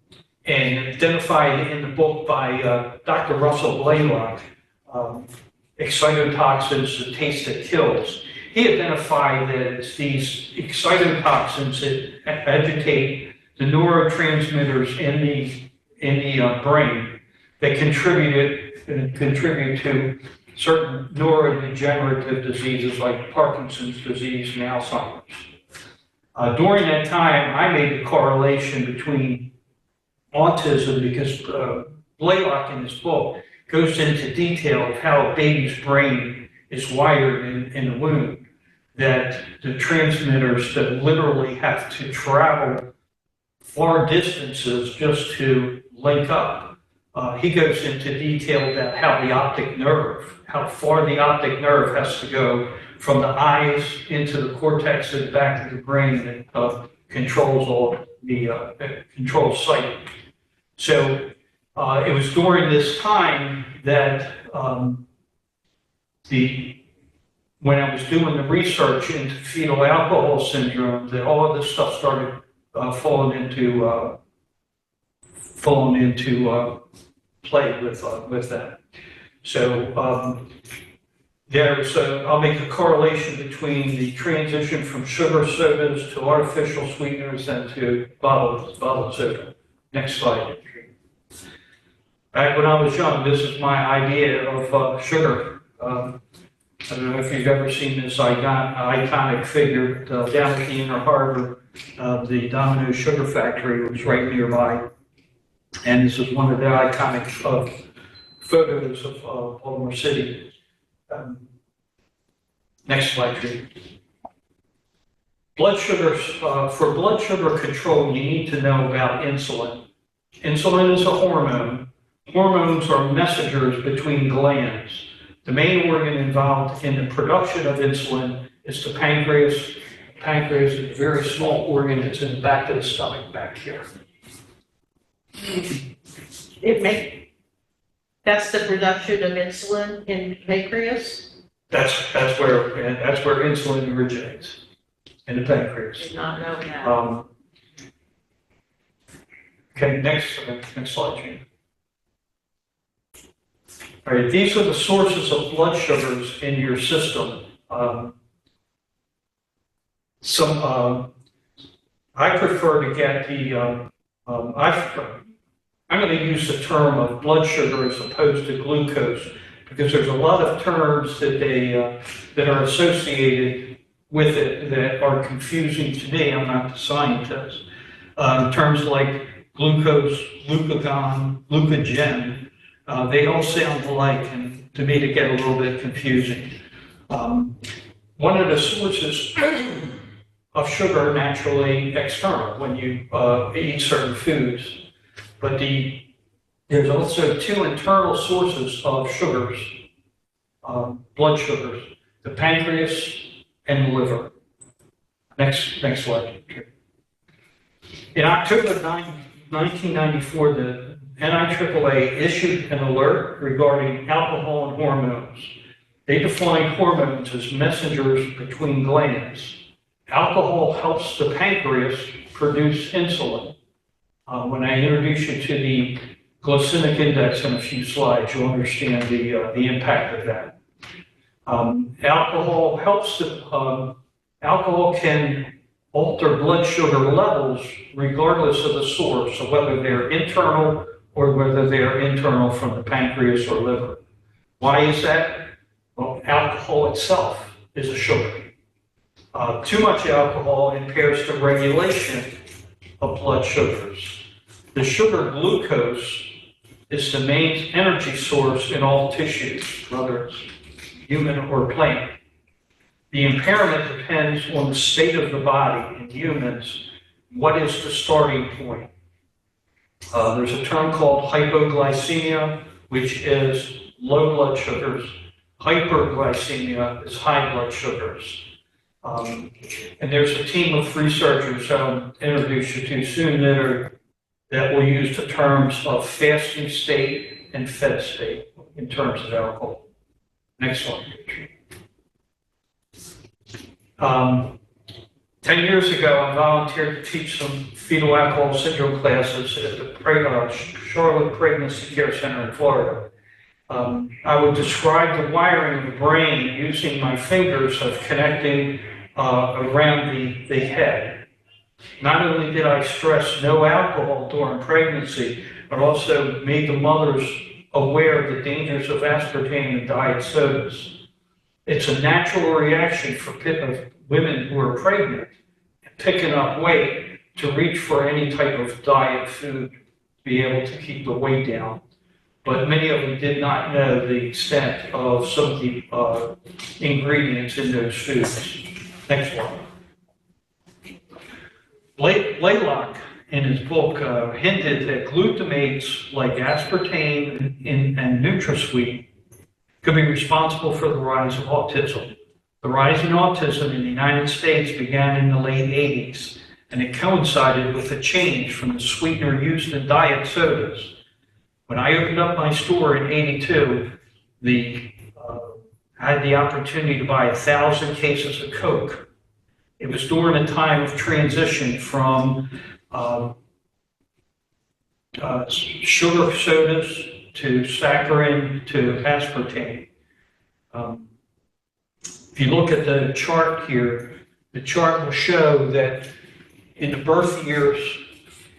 identified in the book by Dr. Russell Blaylock, excitotoxins, the taste that kills. He identified that it's these excitotoxins that agitate the neurotransmitters in the brain that contribute to certain neurodegenerative diseases like Parkinson's disease and Alzheimer's. During that time, I made the correlation between autism because Blaylock in his book goes into detail of how a baby's brain is wired in the womb, that the transmitters that literally have to travel far distances just to link up. He goes into detail about how far the optic nerve has to go from the eyes into the cortex at the back of the brain that controls controls sight. So it was during this time that when I was doing the research into fetal alcohol syndrome, that all of this stuff started falling into play with that. So I'll make a correlation between the transition from sugar sodas to artificial sweeteners and to bottled soda. Next slide. Back when I was young, this is my idea of sugar. I don't know if you've ever seen this iconic figure down at the Inner Harbor, the Domino Sugar Factory, which was right nearby. And this is one of the iconic photos of Baltimore City. Next slide, please. Blood sugars, for blood sugar control, you need to know about insulin. Insulin is a hormone. Hormones are messengers between glands. The main organ involved in the production of insulin is the pancreas. The pancreas is a very small organ. It's in the back of the stomach back here. That's the production of insulin in pancreas? That's where insulin originates, in the pancreas. Did not know that. Okay, next slide, Gene. All right, these are the sources of blood sugars in your system. I prefer to get I'm going to use the term of blood sugar as opposed to glucose because there's a lot of terms that are associated with it that are confusing to me. I'm not the scientist. Terms like glucose, glucagon, glucogen, they all sound alike, and to me they get a little bit confusing. One of the sources of sugar are naturally external when you eat certain foods, but there's also two internal sources of sugars, blood sugars, the pancreas and the liver. Next slide. In October 1994, the NIAAA issued an alert regarding alcohol and hormones. They defined hormones as messengers between glands. Alcohol helps the pancreas produce insulin. When I introduce you to the glycemic index in a few slides, you'll understand the impact of that. Alcohol can alter blood sugar levels regardless of the source, so whether they're internal or whether they're internal from the pancreas or liver. Why is that? Well, alcohol itself is a sugar. Too much alcohol impairs the regulation of blood sugars. The sugar glucose is the main energy source in all tissues, whether it's human or plant. The impairment depends on the state of the body. In humans, what is the starting point? There's a term called hypoglycemia, which is low blood sugars. Hyperglycemia is high blood sugars. And there's a team of researchers I'll introduce you to soon that will use the terms of fasting state and fed state in terms of alcohol. Next slide. 10 years ago, I volunteered to teach some fetal alcohol syndrome classes at the Charlotte Pregnancy Care Center in Florida. I would describe the wiring of the brain using my fingers of connecting around the head. Not only did I stress no alcohol during pregnancy, but also made the mothers aware of the dangers of aspartame and diet sodas. It's a natural reaction for women who are pregnant and picking up weight to reach for any type of diet food to be able to keep the weight down. But many of them did not know the extent of some of the ingredients in those foods. Next one. Blaylock, in his book, hinted that glutamates like aspartame and NutraSweet could be responsible for the rise of autism. The rise in autism in the United States began in the late 80s, and it coincided with a change from the sweetener used in diet sodas. When I opened up my store in '82, I had the opportunity to buy 1,000 cases of Coke. It was during a time of transition from sugar sodas to saccharin to aspartame. If you look at the chart here, the chart will show that in the birth years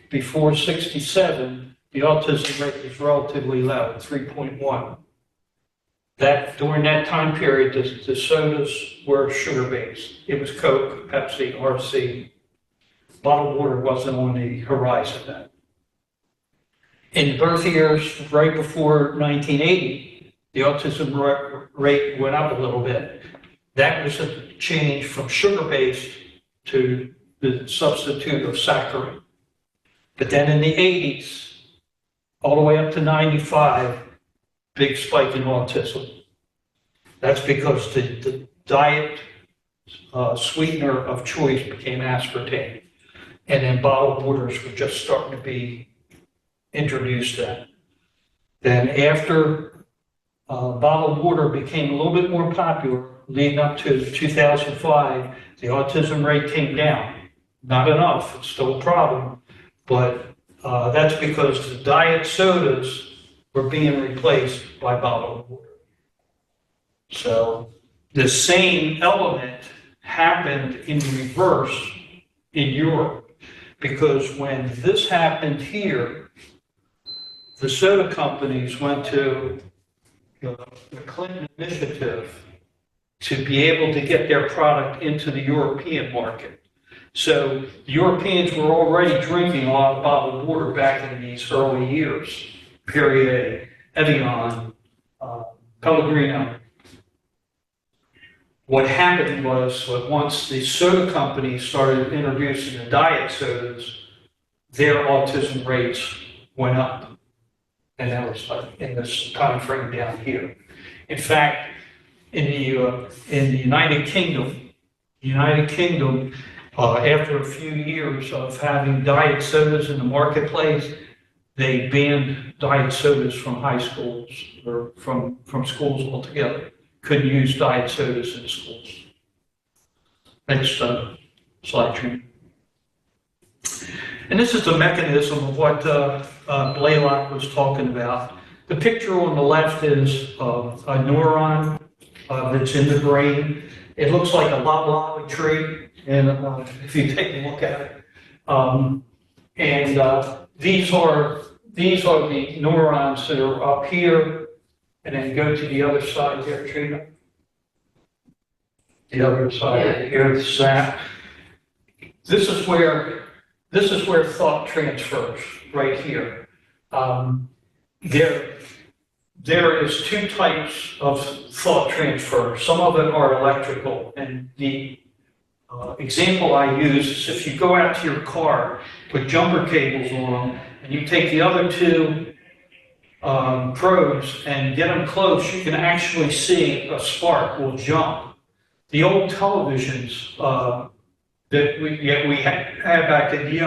before 67, the autism rate was relatively low, 3.1. During that time period, the sodas were sugar-based. It was Coke, Pepsi, RC. Bottled water wasn't on the horizon then. In birth years right before 1980, the autism rate went up a little bit. That was a change from sugar-based to the substitute of saccharin. But then in the 80s, all the way up to 95, big spike in autism. That's because the diet sweetener of choice became aspartame. And then bottled waters were just starting to be introduced then. Then after bottled water became a little bit more popular, leading up to 2005, the autism rate came down. Not enough, it's still a problem, but that's because the diet sodas were being replaced by bottled water. So the same element happened in reverse in Europe, because when this happened here, the soda companies went to the Clinton initiative to be able to get their product into the European market. So the Europeans were already drinking a lot of bottled water back in these early years. Perrier, Evian, Pellegrino. What happened was that once the soda companies started introducing the diet sodas, their autism rates went up. And that was like in this time frame down here. In fact, in the United Kingdom, after a few years of having diet sodas in the marketplace, they banned diet sodas from high schools or from schools altogether. Couldn't use diet sodas in schools. Next slide, Trina. And this is the mechanism of what Blaylock was talking about. The picture on the left is a neuron that's in the brain. It looks like a loblolly tree, and if you take a look at it. These are the neurons that are up here, and then go to the other side there, Trina. The other side here, the sap. This is where thought transfers, right here. There is two types of thought transfer. Some of them are electrical, and the example I use is if you go out to your car, put jumper cables on them, and you take the other two probes and get them close, you can actually see a spark will jump. The old televisions that we had back in the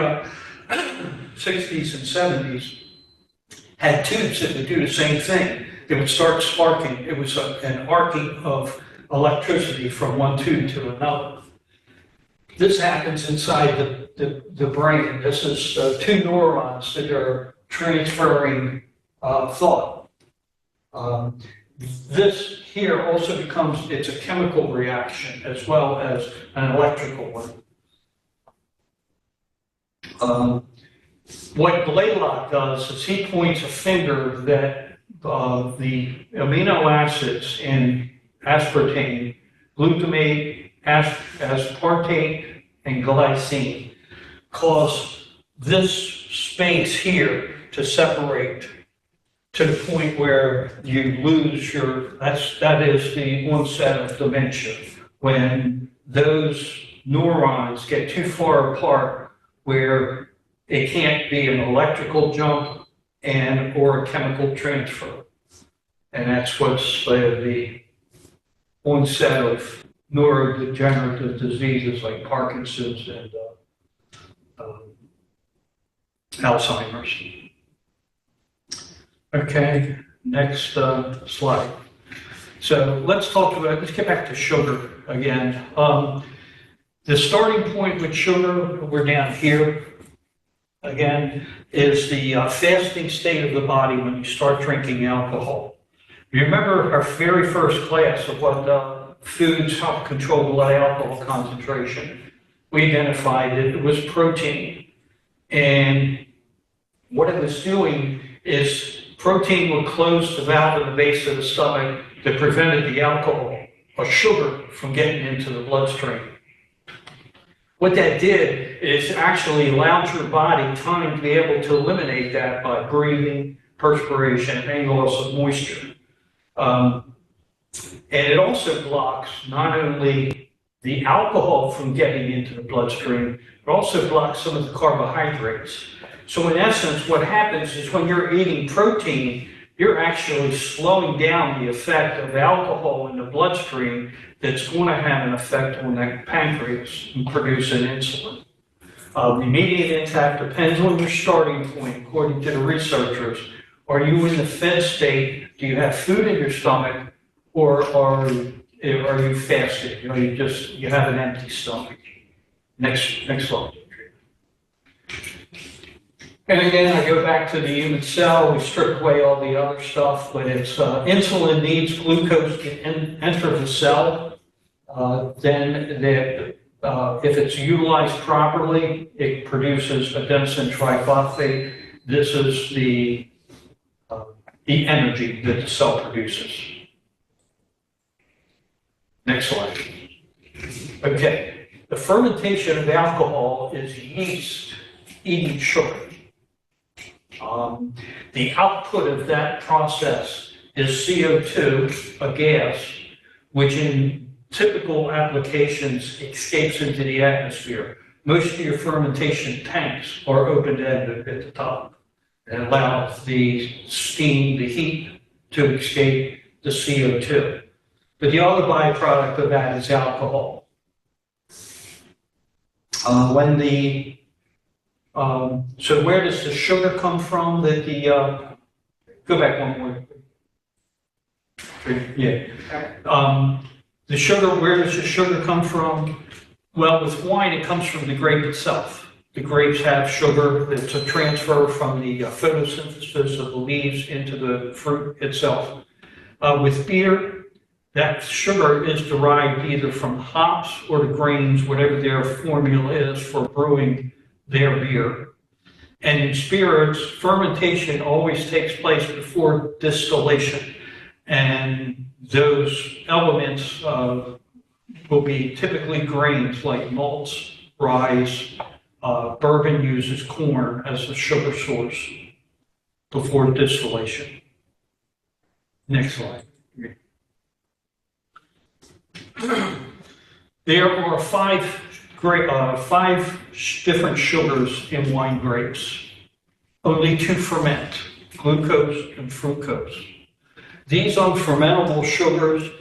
60s and 70s had tubes that would do the same thing. They would start sparking. It was an arcing of electricity from one tube to another. This happens inside the brain. This is two neurons that are transferring thought. This here also becomes, it's a chemical reaction as well as an electrical one. What Blaylock does is he points a finger that the amino acids in aspartame, glutamate, aspartate, and glycine cause this space here to separate to the point where you lose that is the onset of dementia, when those neurons get too far apart where it can't be an electrical jump or a chemical transfer. And that's what's the onset of neurodegenerative diseases like Parkinson's and Alzheimer's. Okay, next slide. So let's get back to sugar again. The starting point with sugar, we're down here, again, is the fasting state of the body when you start drinking alcohol. You remember our very first class of what foods help control blood alcohol concentration. We identified it was protein. And what it was doing is protein would close the valve at the base of the stomach that prevented the alcohol or sugar from getting into the bloodstream. What that did is actually allowed your body time to be able to eliminate that by breathing, perspiration, and loss of moisture. And it also blocks not only the alcohol from getting into the bloodstream, it also blocks some of the carbohydrates. So in essence, what happens is when you're eating protein, you're actually slowing down the effect of alcohol in the bloodstream that's going to have an effect on that pancreas and produce an insulin. The immediate impact depends on your starting point, according to the researchers. Are you in the fed state? Do you have food in your stomach? Or are you fasted? You have an empty stomach. Next slide. And again, I go back to the human cell. We strip away all the other stuff, but it's insulin needs glucose to enter the cell. If it's utilized properly, it produces adenosine triphosphate. This is the the energy that the cell produces. Next slide. Okay, the fermentation of alcohol is yeast eating sugar. The output of that process is CO2, a gas, which in typical applications escapes into the atmosphere. Most of your fermentation tanks are open-ended at the top and allow the steam, the heat, to escape the CO2. But the other byproduct of that is alcohol. So where does the sugar come from? Go back one more. Yeah. The sugar, where does the sugar come from? Well, with wine, it comes from the grape itself. The grapes have sugar. It's a transfer from the photosynthesis of the leaves into the fruit itself. With beer, that sugar is derived either from hops or the grains, whatever their formula is for brewing their beer. And in spirits, fermentation always takes place before distillation. And those elements will be typically grains like malts, rye. Bourbon uses corn as a sugar source before distillation. Next slide. There are five different sugars in wine grapes. Only two ferment, glucose and fructose. These unfermentable sugars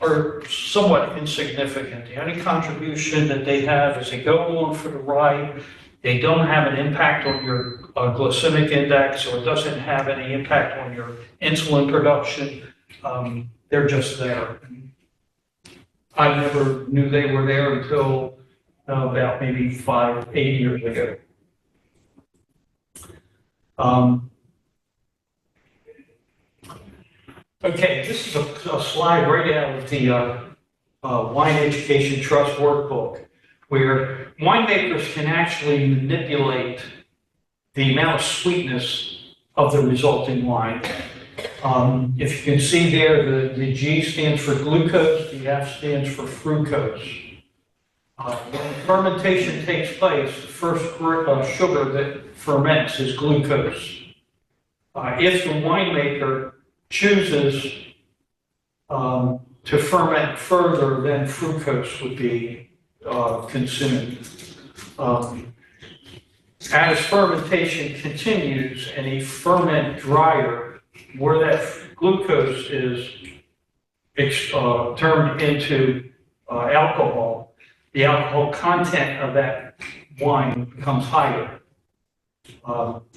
are somewhat insignificant. The only contribution that they have is they go along for the ride. They don't have an impact on your glycemic index, or it doesn't have any impact on your insulin production. They're just there. I never knew they were there until about maybe 8 years ago. Okay, this is a slide right out of the Wine Education Trust workbook, where winemakers can actually manipulate the amount of sweetness of the resulting wine. If you can see there, the G stands for glucose, the F stands for fructose. When fermentation takes place, the first sugar that ferments is glucose. If the winemaker chooses to ferment further, then fructose would be consumed. As fermentation continues and you ferment drier, where that glucose is turned into alcohol, the alcohol content of that wine becomes higher,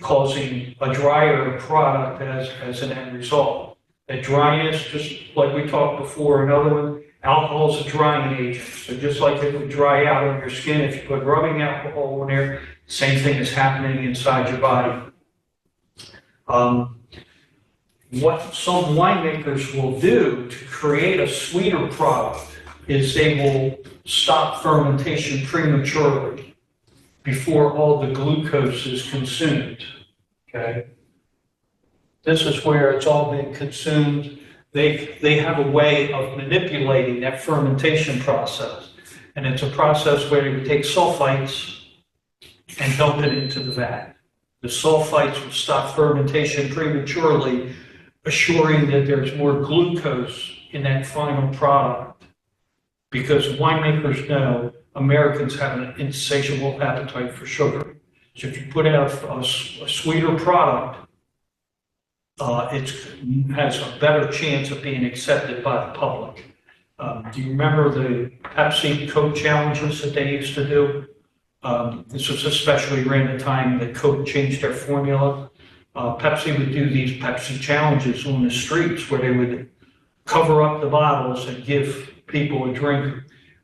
causing a drier product as an end result. That dryness, just like we talked before, another one, alcohol is a drying agent. So just like it would dry out on your skin, if you put rubbing alcohol on there, same thing is happening inside your body. What some winemakers will do to create a sweeter product is they will stop fermentation prematurely before all the glucose is consumed. Okay? This is where it's all been consumed. They have a way of manipulating that fermentation process. And it's a process where you take sulfites and dump it into the vat. The sulfites will stop fermentation prematurely, assuring that there's more glucose in that final product. Because winemakers know Americans have an insatiable appetite for sugar. So if you put out a sweeter product, it has a better chance of being accepted by the public. Do you remember the Pepsi Coke challenges that they used to do? This was especially around the time that Coke changed their formula. Pepsi would do these Pepsi challenges on the streets where they would cover up the bottles and give people a drink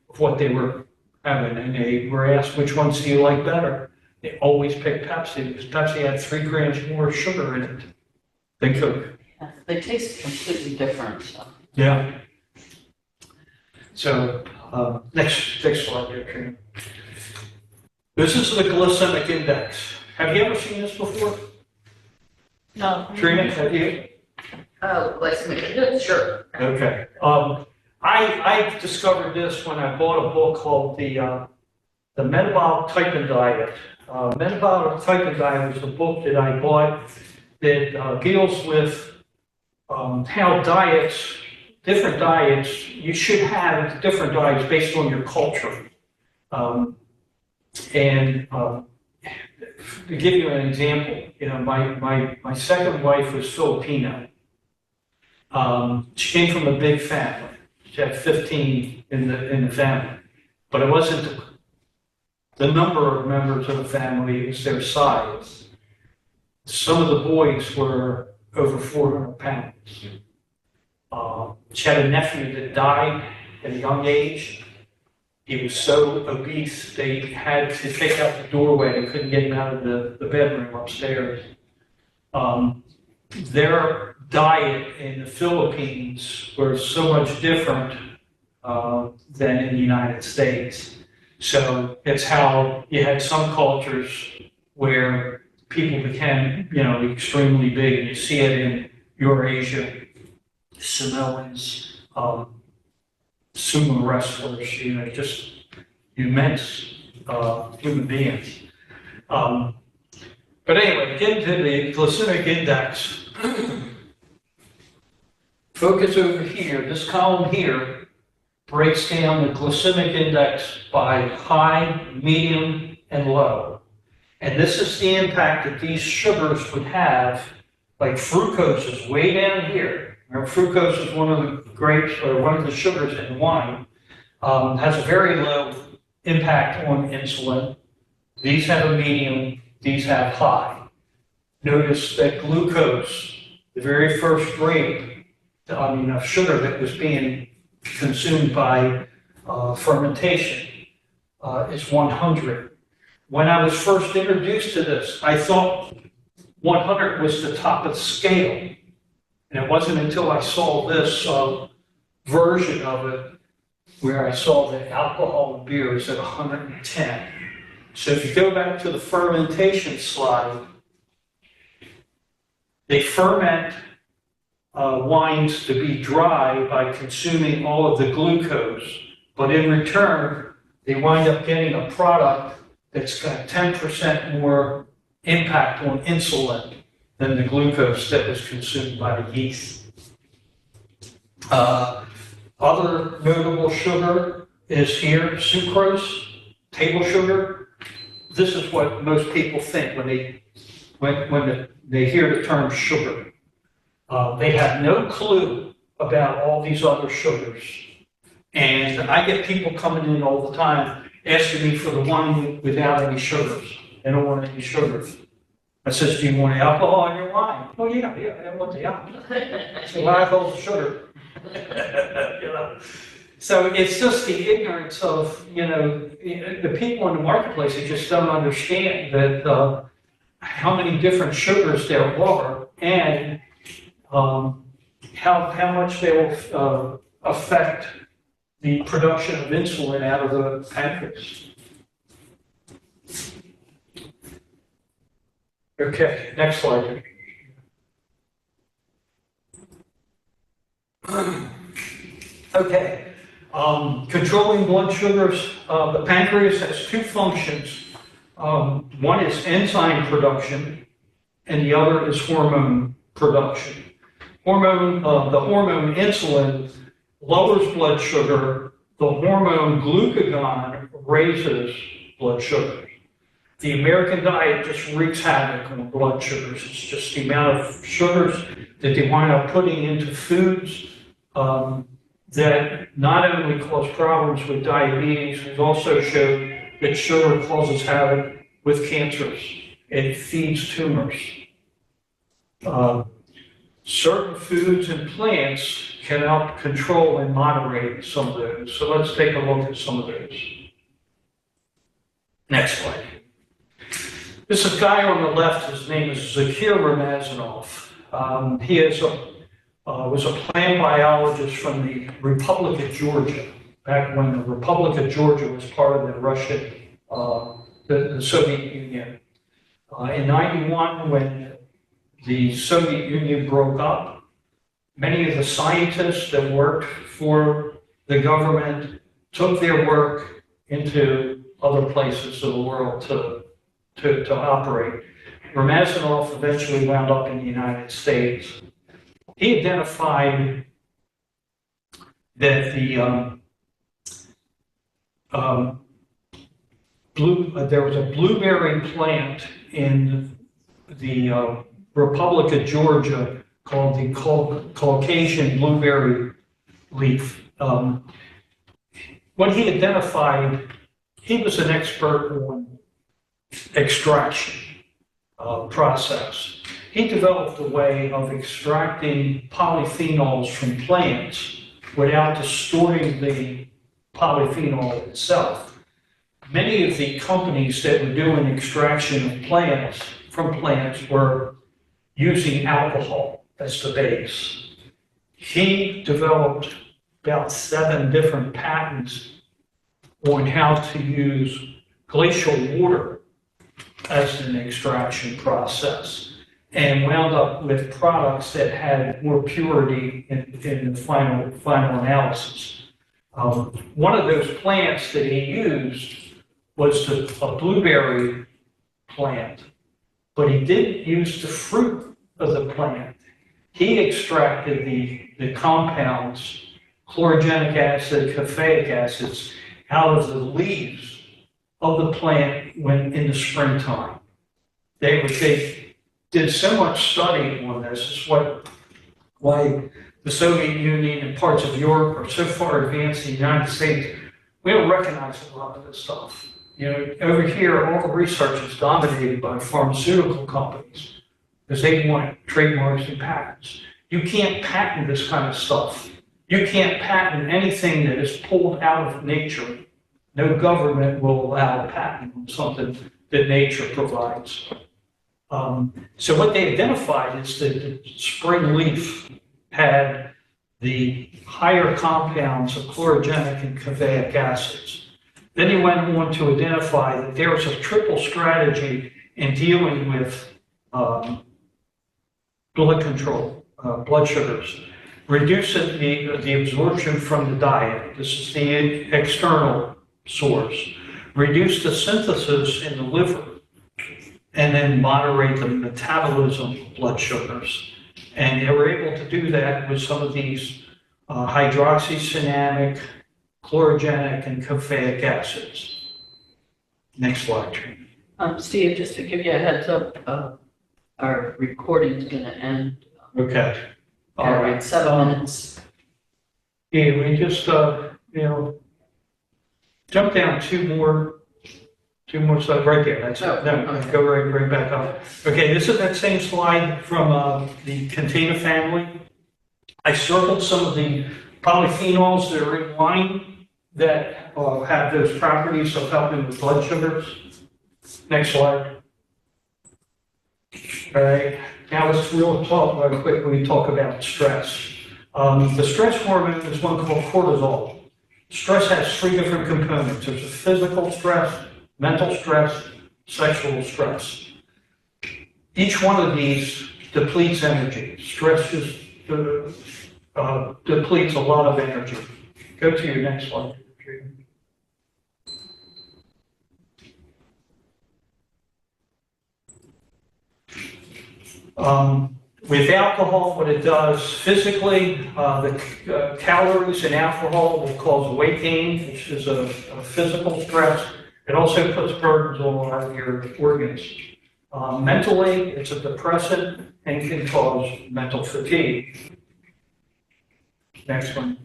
of what they were having. And they were asked, which ones do you like better? They always picked Pepsi because Pepsi had 3 grams more sugar in it than Coke. Yeah, they taste completely different. So. Yeah. So next slide there, Trina. This is the glycemic index. Have you ever seen this before? No. Trina, have you? Oh, glycemic, sure. Okay. I discovered this when I bought a book called the Metabolic Type and Diet. Metabolic Type and Diet was a book that I bought that deals with how diets, different diets, you should have different diets based on your culture. And to give you an example, you know, my second wife was Filipino. She came from a big family. She had 15 in the family, but it wasn't the number of members of the family; it was their size. Some of the boys were over 400 pounds. She had a nephew that died at a young age. He was so obese they had to take out the doorway. They couldn't get him out of the bedroom upstairs. Their diet in the Philippines was so much different than in the United States. So it's how you had some cultures where people became, you know, extremely big. You see it in Eurasia, Samoans, sumo wrestlers, you know, just immense human beings. But anyway, get to the glycemic index. Focus over here. This column here breaks down the glycemic index by high, medium, and low. And this is the impact that these sugars would have, like fructose is way down here. Remember, fructose is one of the grapes, or one of the sugars in wine, has a very low impact on insulin. These have a medium, these have high. Notice that glucose, the very first grape, of sugar that was being consumed by fermentation, is 100. When I was first introduced to this, I thought 100 was the top of the scale. And it wasn't until I saw this version of it where I saw that alcohol in beer is at 110. So if you go back to the fermentation slide, they ferment wines to be dry by consuming all of the glucose, but in return, they wind up getting a product that's got 10% more impact on insulin than the glucose that was consumed by the yeast. Other notable sugar is here, sucrose, table sugar. This is what most people think when they hear the term sugar. They have no clue about all these other sugars. And I get people coming in all the time asking me for the wine without any sugars. They don't want any sugars. I says, do you want alcohol in your wine? Oh, yeah, I don't want the alcohol. So why hold the sugar? You know? So it's just the ignorance of, you know, the people in the marketplace who just don't understand that how many different sugars there are and how much they will affect the production of insulin out of the pancreas. Okay, next slide. Okay, controlling blood sugars. The pancreas has two functions. One is enzyme production, and the other is hormone production. The hormone insulin lowers blood sugar. The hormone glucagon raises blood sugar. The American diet just wreaks havoc on blood sugars. It's just the amount of sugars that they wind up putting into foods that not only cause problems with diabetes, we've also showed that sugar causes havoc with cancers. It feeds tumors. Certain foods and plants can help control and moderate some of those. So let's take a look at some of those. Next slide. This is a guy on the left, his name is Zakir Ramazanov. He was a plant biologist from the Republic of Georgia, back when the Republic of Georgia was part of the Russian, the Soviet Union. In '91, when the Soviet Union broke up, many of the scientists that worked for the government took their work into other places of the world to operate. Ramazanov eventually wound up in the United States. He identified that there was a blueberry plant in the Republic of Georgia called the Caucasian blueberry leaf. When he identified, he was an expert on extraction process. He developed a way of extracting polyphenols from plants without distorting the polyphenol itself. Many of the companies that were doing extraction of plants from plants were using alcohol as the base. He developed about 7 different patents on how to use glacial water as an extraction process, and wound up with products that had more purity in the final analysis. One of those plants that he used was a blueberry plant, but he didn't use the fruit of the plant. He extracted the compounds, chlorogenic acid, caffeic acids, out of the leaves of the plant when in the springtime. They did so much study on this. It's why the Soviet Union and parts of Europe are so far advanced in the United States. We don't recognize a lot of this stuff. Over here, all the research is dominated by pharmaceutical companies because they want trademarks and patents. You can't patent this kind of stuff. You can't patent anything that is pulled out of nature. No government will allow a patent on something that nature provides. So what they identified is that the spring leaf had the higher compounds of chlorogenic and caffeic acids. Then he went on to identify that there was a triple strategy in dealing with blood control, blood sugars. Reducing the absorption from the diet. This is the external source. Reduce the synthesis in the liver, and then moderate the metabolism of blood sugars. And they were able to do that with some of these hydroxycinnamic, chlorogenic, and caffeic acids. Next slide, Trina. Steve, just to give you a heads up, our recording is going to end. Okay. All right, 7 minutes. Yeah, we just, jump down two more slides right there. That's it. No, okay. go right back up. Okay, this is that same slide from the container family. I circled some of the polyphenols that are in wine that have those properties of helping with blood sugars. Next slide. All right, now let's quickly talk about stress. The stress hormone is one called cortisol. Stress has 3 different components. There's a physical stress, mental stress, sexual stress. Each one of these depletes energy. Stress just depletes a lot of energy. Go to your next slide. With alcohol, what it does physically, the calories in alcohol will cause weight gain, which is a physical stress. It also puts burdens on a lot of your organs. Mentally, it's a depressant and can cause mental fatigue. Next one.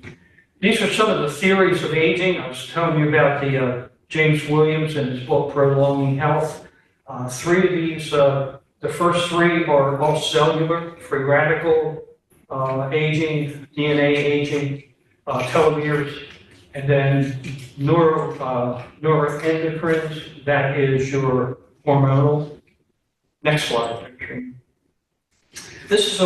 These are some of the theories of aging. I was telling you about the James Williams and his book, Prolonging Health. 3 of these, the first 3 are all cellular, free radical aging, DNA aging, telomeres, and then neuroendocrines, that is your hormonal. Next slide. This is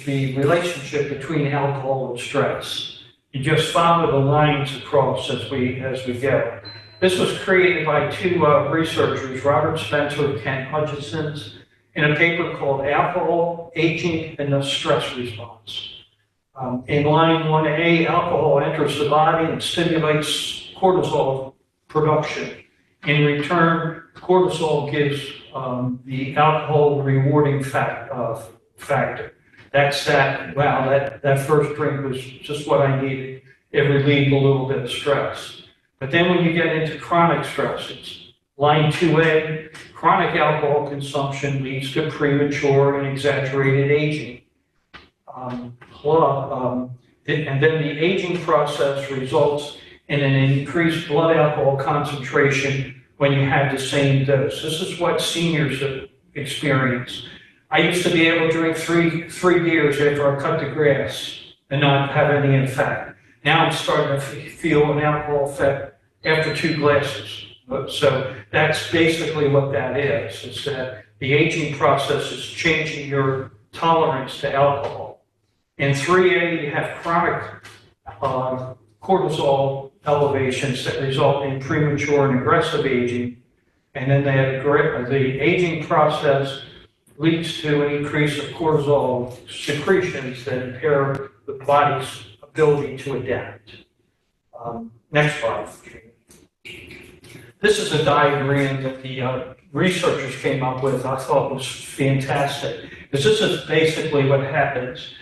the relationship between alcohol and stress. You just follow the lines across as we go. This was created by 2 researchers, Robert Spencer and Ken Hutchinson, in a paper called Alcohol, Aging, and the Stress Response. In line 1A, alcohol enters the body and stimulates cortisol production. In return, cortisol gives the alcohol rewarding factor. That's that, wow, that first drink was just what I needed. It relieved a little bit of stress. But then when you get into chronic stresses, line 2A, chronic alcohol consumption leads to premature and exaggerated aging. And then the aging process results in an increased blood alcohol concentration when you have the same dose. This is what seniors experience. I used to be able to drink three beers after I cut the grass and not have any effect. Now I'm starting to feel an alcohol effect after 2 glasses. So that's basically what that is. It's that the aging process is changing your tolerance to alcohol. In 3A, you have chronic cortisol elevations that result in premature and aggressive aging. And then they have the aging process leads to an increase of cortisol secretions that impair the body's ability to adapt. Next slide. This is a diagram that the researchers came up with. I thought was fantastic, because this is basically what happens.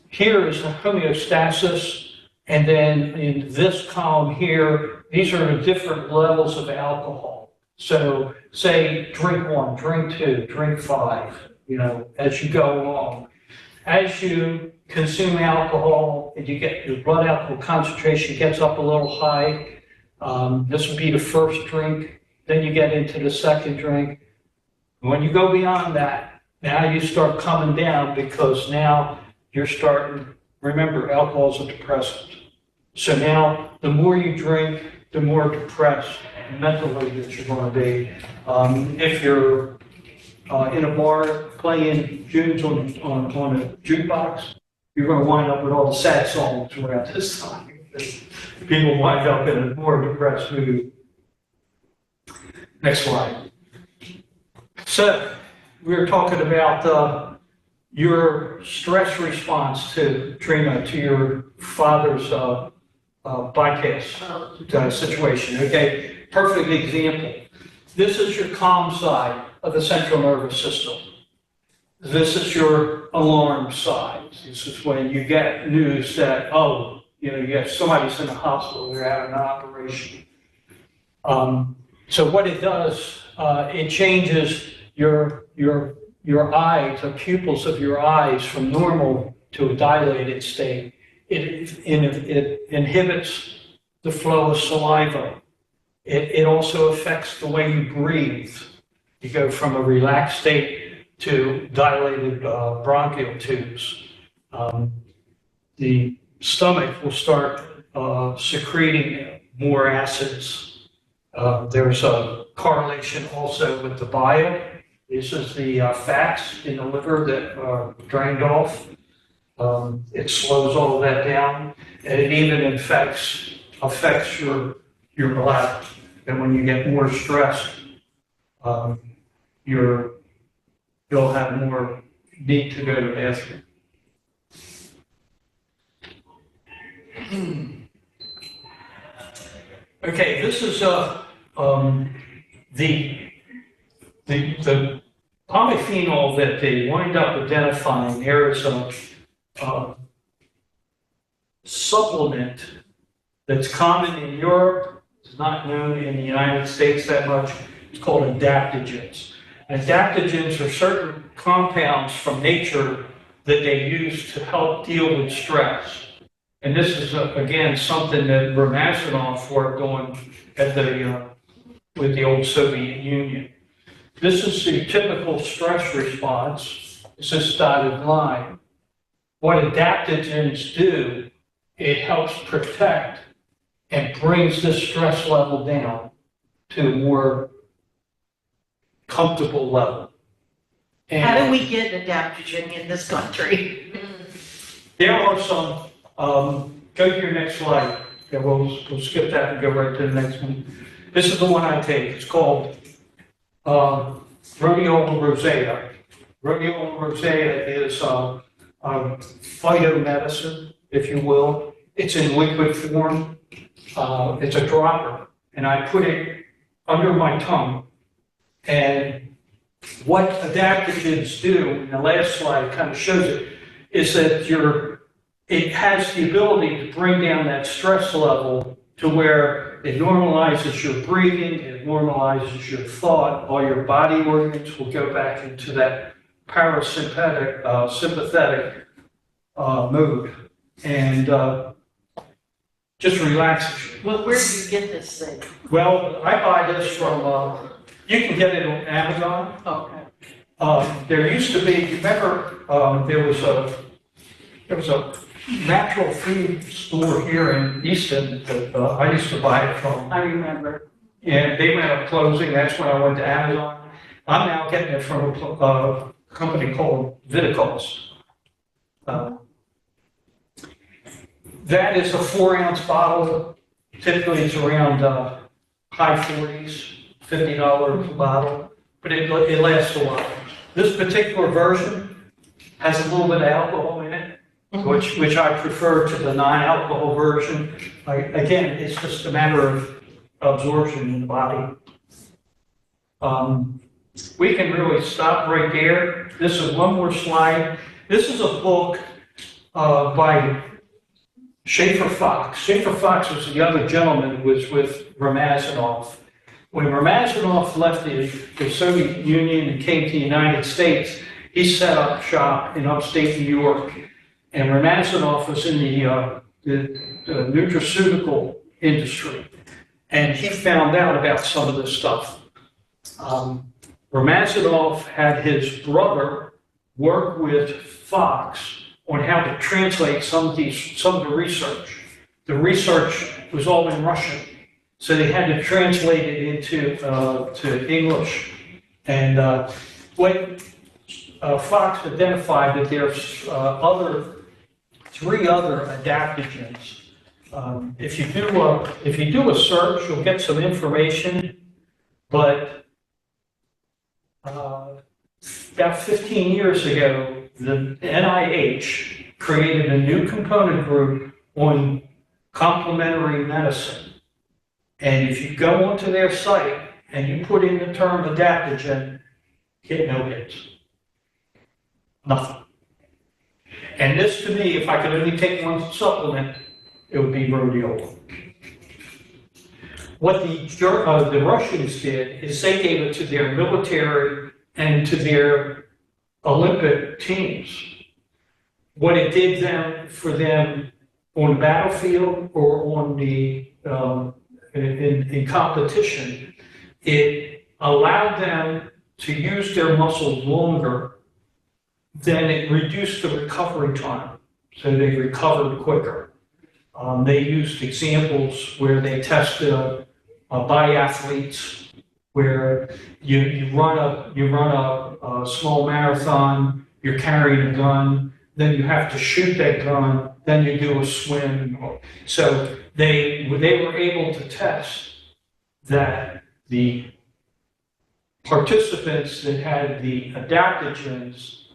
Here is the homeostasis, and then in this column here, these are the different levels of alcohol. So say drink 1, drink 2, drink 5, as you go along. As you consume alcohol and you get your blood alcohol concentration gets up a little high, this would be the first drink, then you get into the second drink. When you go beyond that, now you start coming down, because now you're starting, remember, alcohol is a depressant. So now the more you drink, the more depressed mentally that you're going to be. If you're in a bar playing tunes on a jukebox, you're going to wind up with all the sad songs around this time. People wind up in a more depressed mood. Next slide. So we were talking about your stress response to Trina, to your father's bypass situation. Okay, perfect example. This is your calm side of the central nervous system. This is your alarm side. This is when you get news that, you have somebody's in the hospital, they're having an operation. So what it does, it changes your eyes, the pupils of your eyes from normal to a dilated state. It inhibits the flow of saliva. It also affects the way you breathe. You go from a relaxed state to dilated bronchial tubes. The stomach will start secreting more acids. There's a correlation also with the bile. This is the fats in the liver that are drained off. It slows all of that down, and it even affects your bladder. And when you get more stressed, you'll have more need to go to the bathroom. Okay, this is the polyphenol that they wind up identifying. There is a supplement that's common in Europe. It's not known in the United States that much. It's called adaptogens. Adaptogens are certain compounds from nature that they use to help deal with stress. And this is, again, something that Ramazanov worked on with the old Soviet Union. This is the typical stress response. It's this dotted line. What adaptogens do, it helps protect and brings the stress level down to a more comfortable level. And How do we get adaptogen in this country? there are some, go to your next slide. Yeah, we'll skip that and go right to the next one. This is the one I take. It's called rhodiola rosea. Rhodiola rosea is phytomedicine, if you will. It's in liquid form. It's a dropper, and I put it under my tongue. And what adaptogens do, and the last slide kind of shows it, is that it has the ability to bring down that stress level to where it normalizes your breathing, it normalizes your thought, all your body organs will go back into that parasympathetic, sympathetic mood, and just relaxes you. Well, where do you get this thing? Well, I buy this from, you can get it on Amazon. Okay. There used to be, remember, there was a natural food store here in Easton that I used to buy it from. I remember. And they went up closing, that's when I went to Amazon. I'm now getting it from a company called Viticals. That is a 4-ounce bottle. Typically it's around high 40s, $50 a bottle, but it lasts a while. This particular version has a little bit of alcohol in it, which I prefer to the non-alcohol version. Again, it's just a matter of absorption in the body. We can really stop right there. This is one more slide. This is a book by Schaefer Fox. Schaefer Fox was the other gentleman who was with Ramazanov. When Ramazanov left the Soviet Union and came to the United States, he set up shop in upstate New York. And Ramazanov was in the nutraceutical industry. And he found out about some of this stuff. Ramazanov had his brother work with Fox on how to translate some of the research. The research was all in Russian, so they had to translate it into to English. And what Fox identified that there's 3 other adaptogens. If you do a search, you'll get some information, but about 15 years ago, the NIH created a new component group on complementary medicine. And if you go onto their site and you put in the term adaptogen, get no hits. Nothing. And this, to me, if I could only take one supplement, it would be rhodiola. What the Russians did is they gave it to their military and to their Olympic teams. What it did for them on the battlefield or on the in competition, it allowed them to use their muscles longer. Then it reduced the recovery time, so they recovered quicker. They used examples where they tested biathletes, where you run a small marathon, you're carrying a gun, then you have to shoot that gun, then you do a swim. So they were able to test that the participants that had the adaptogens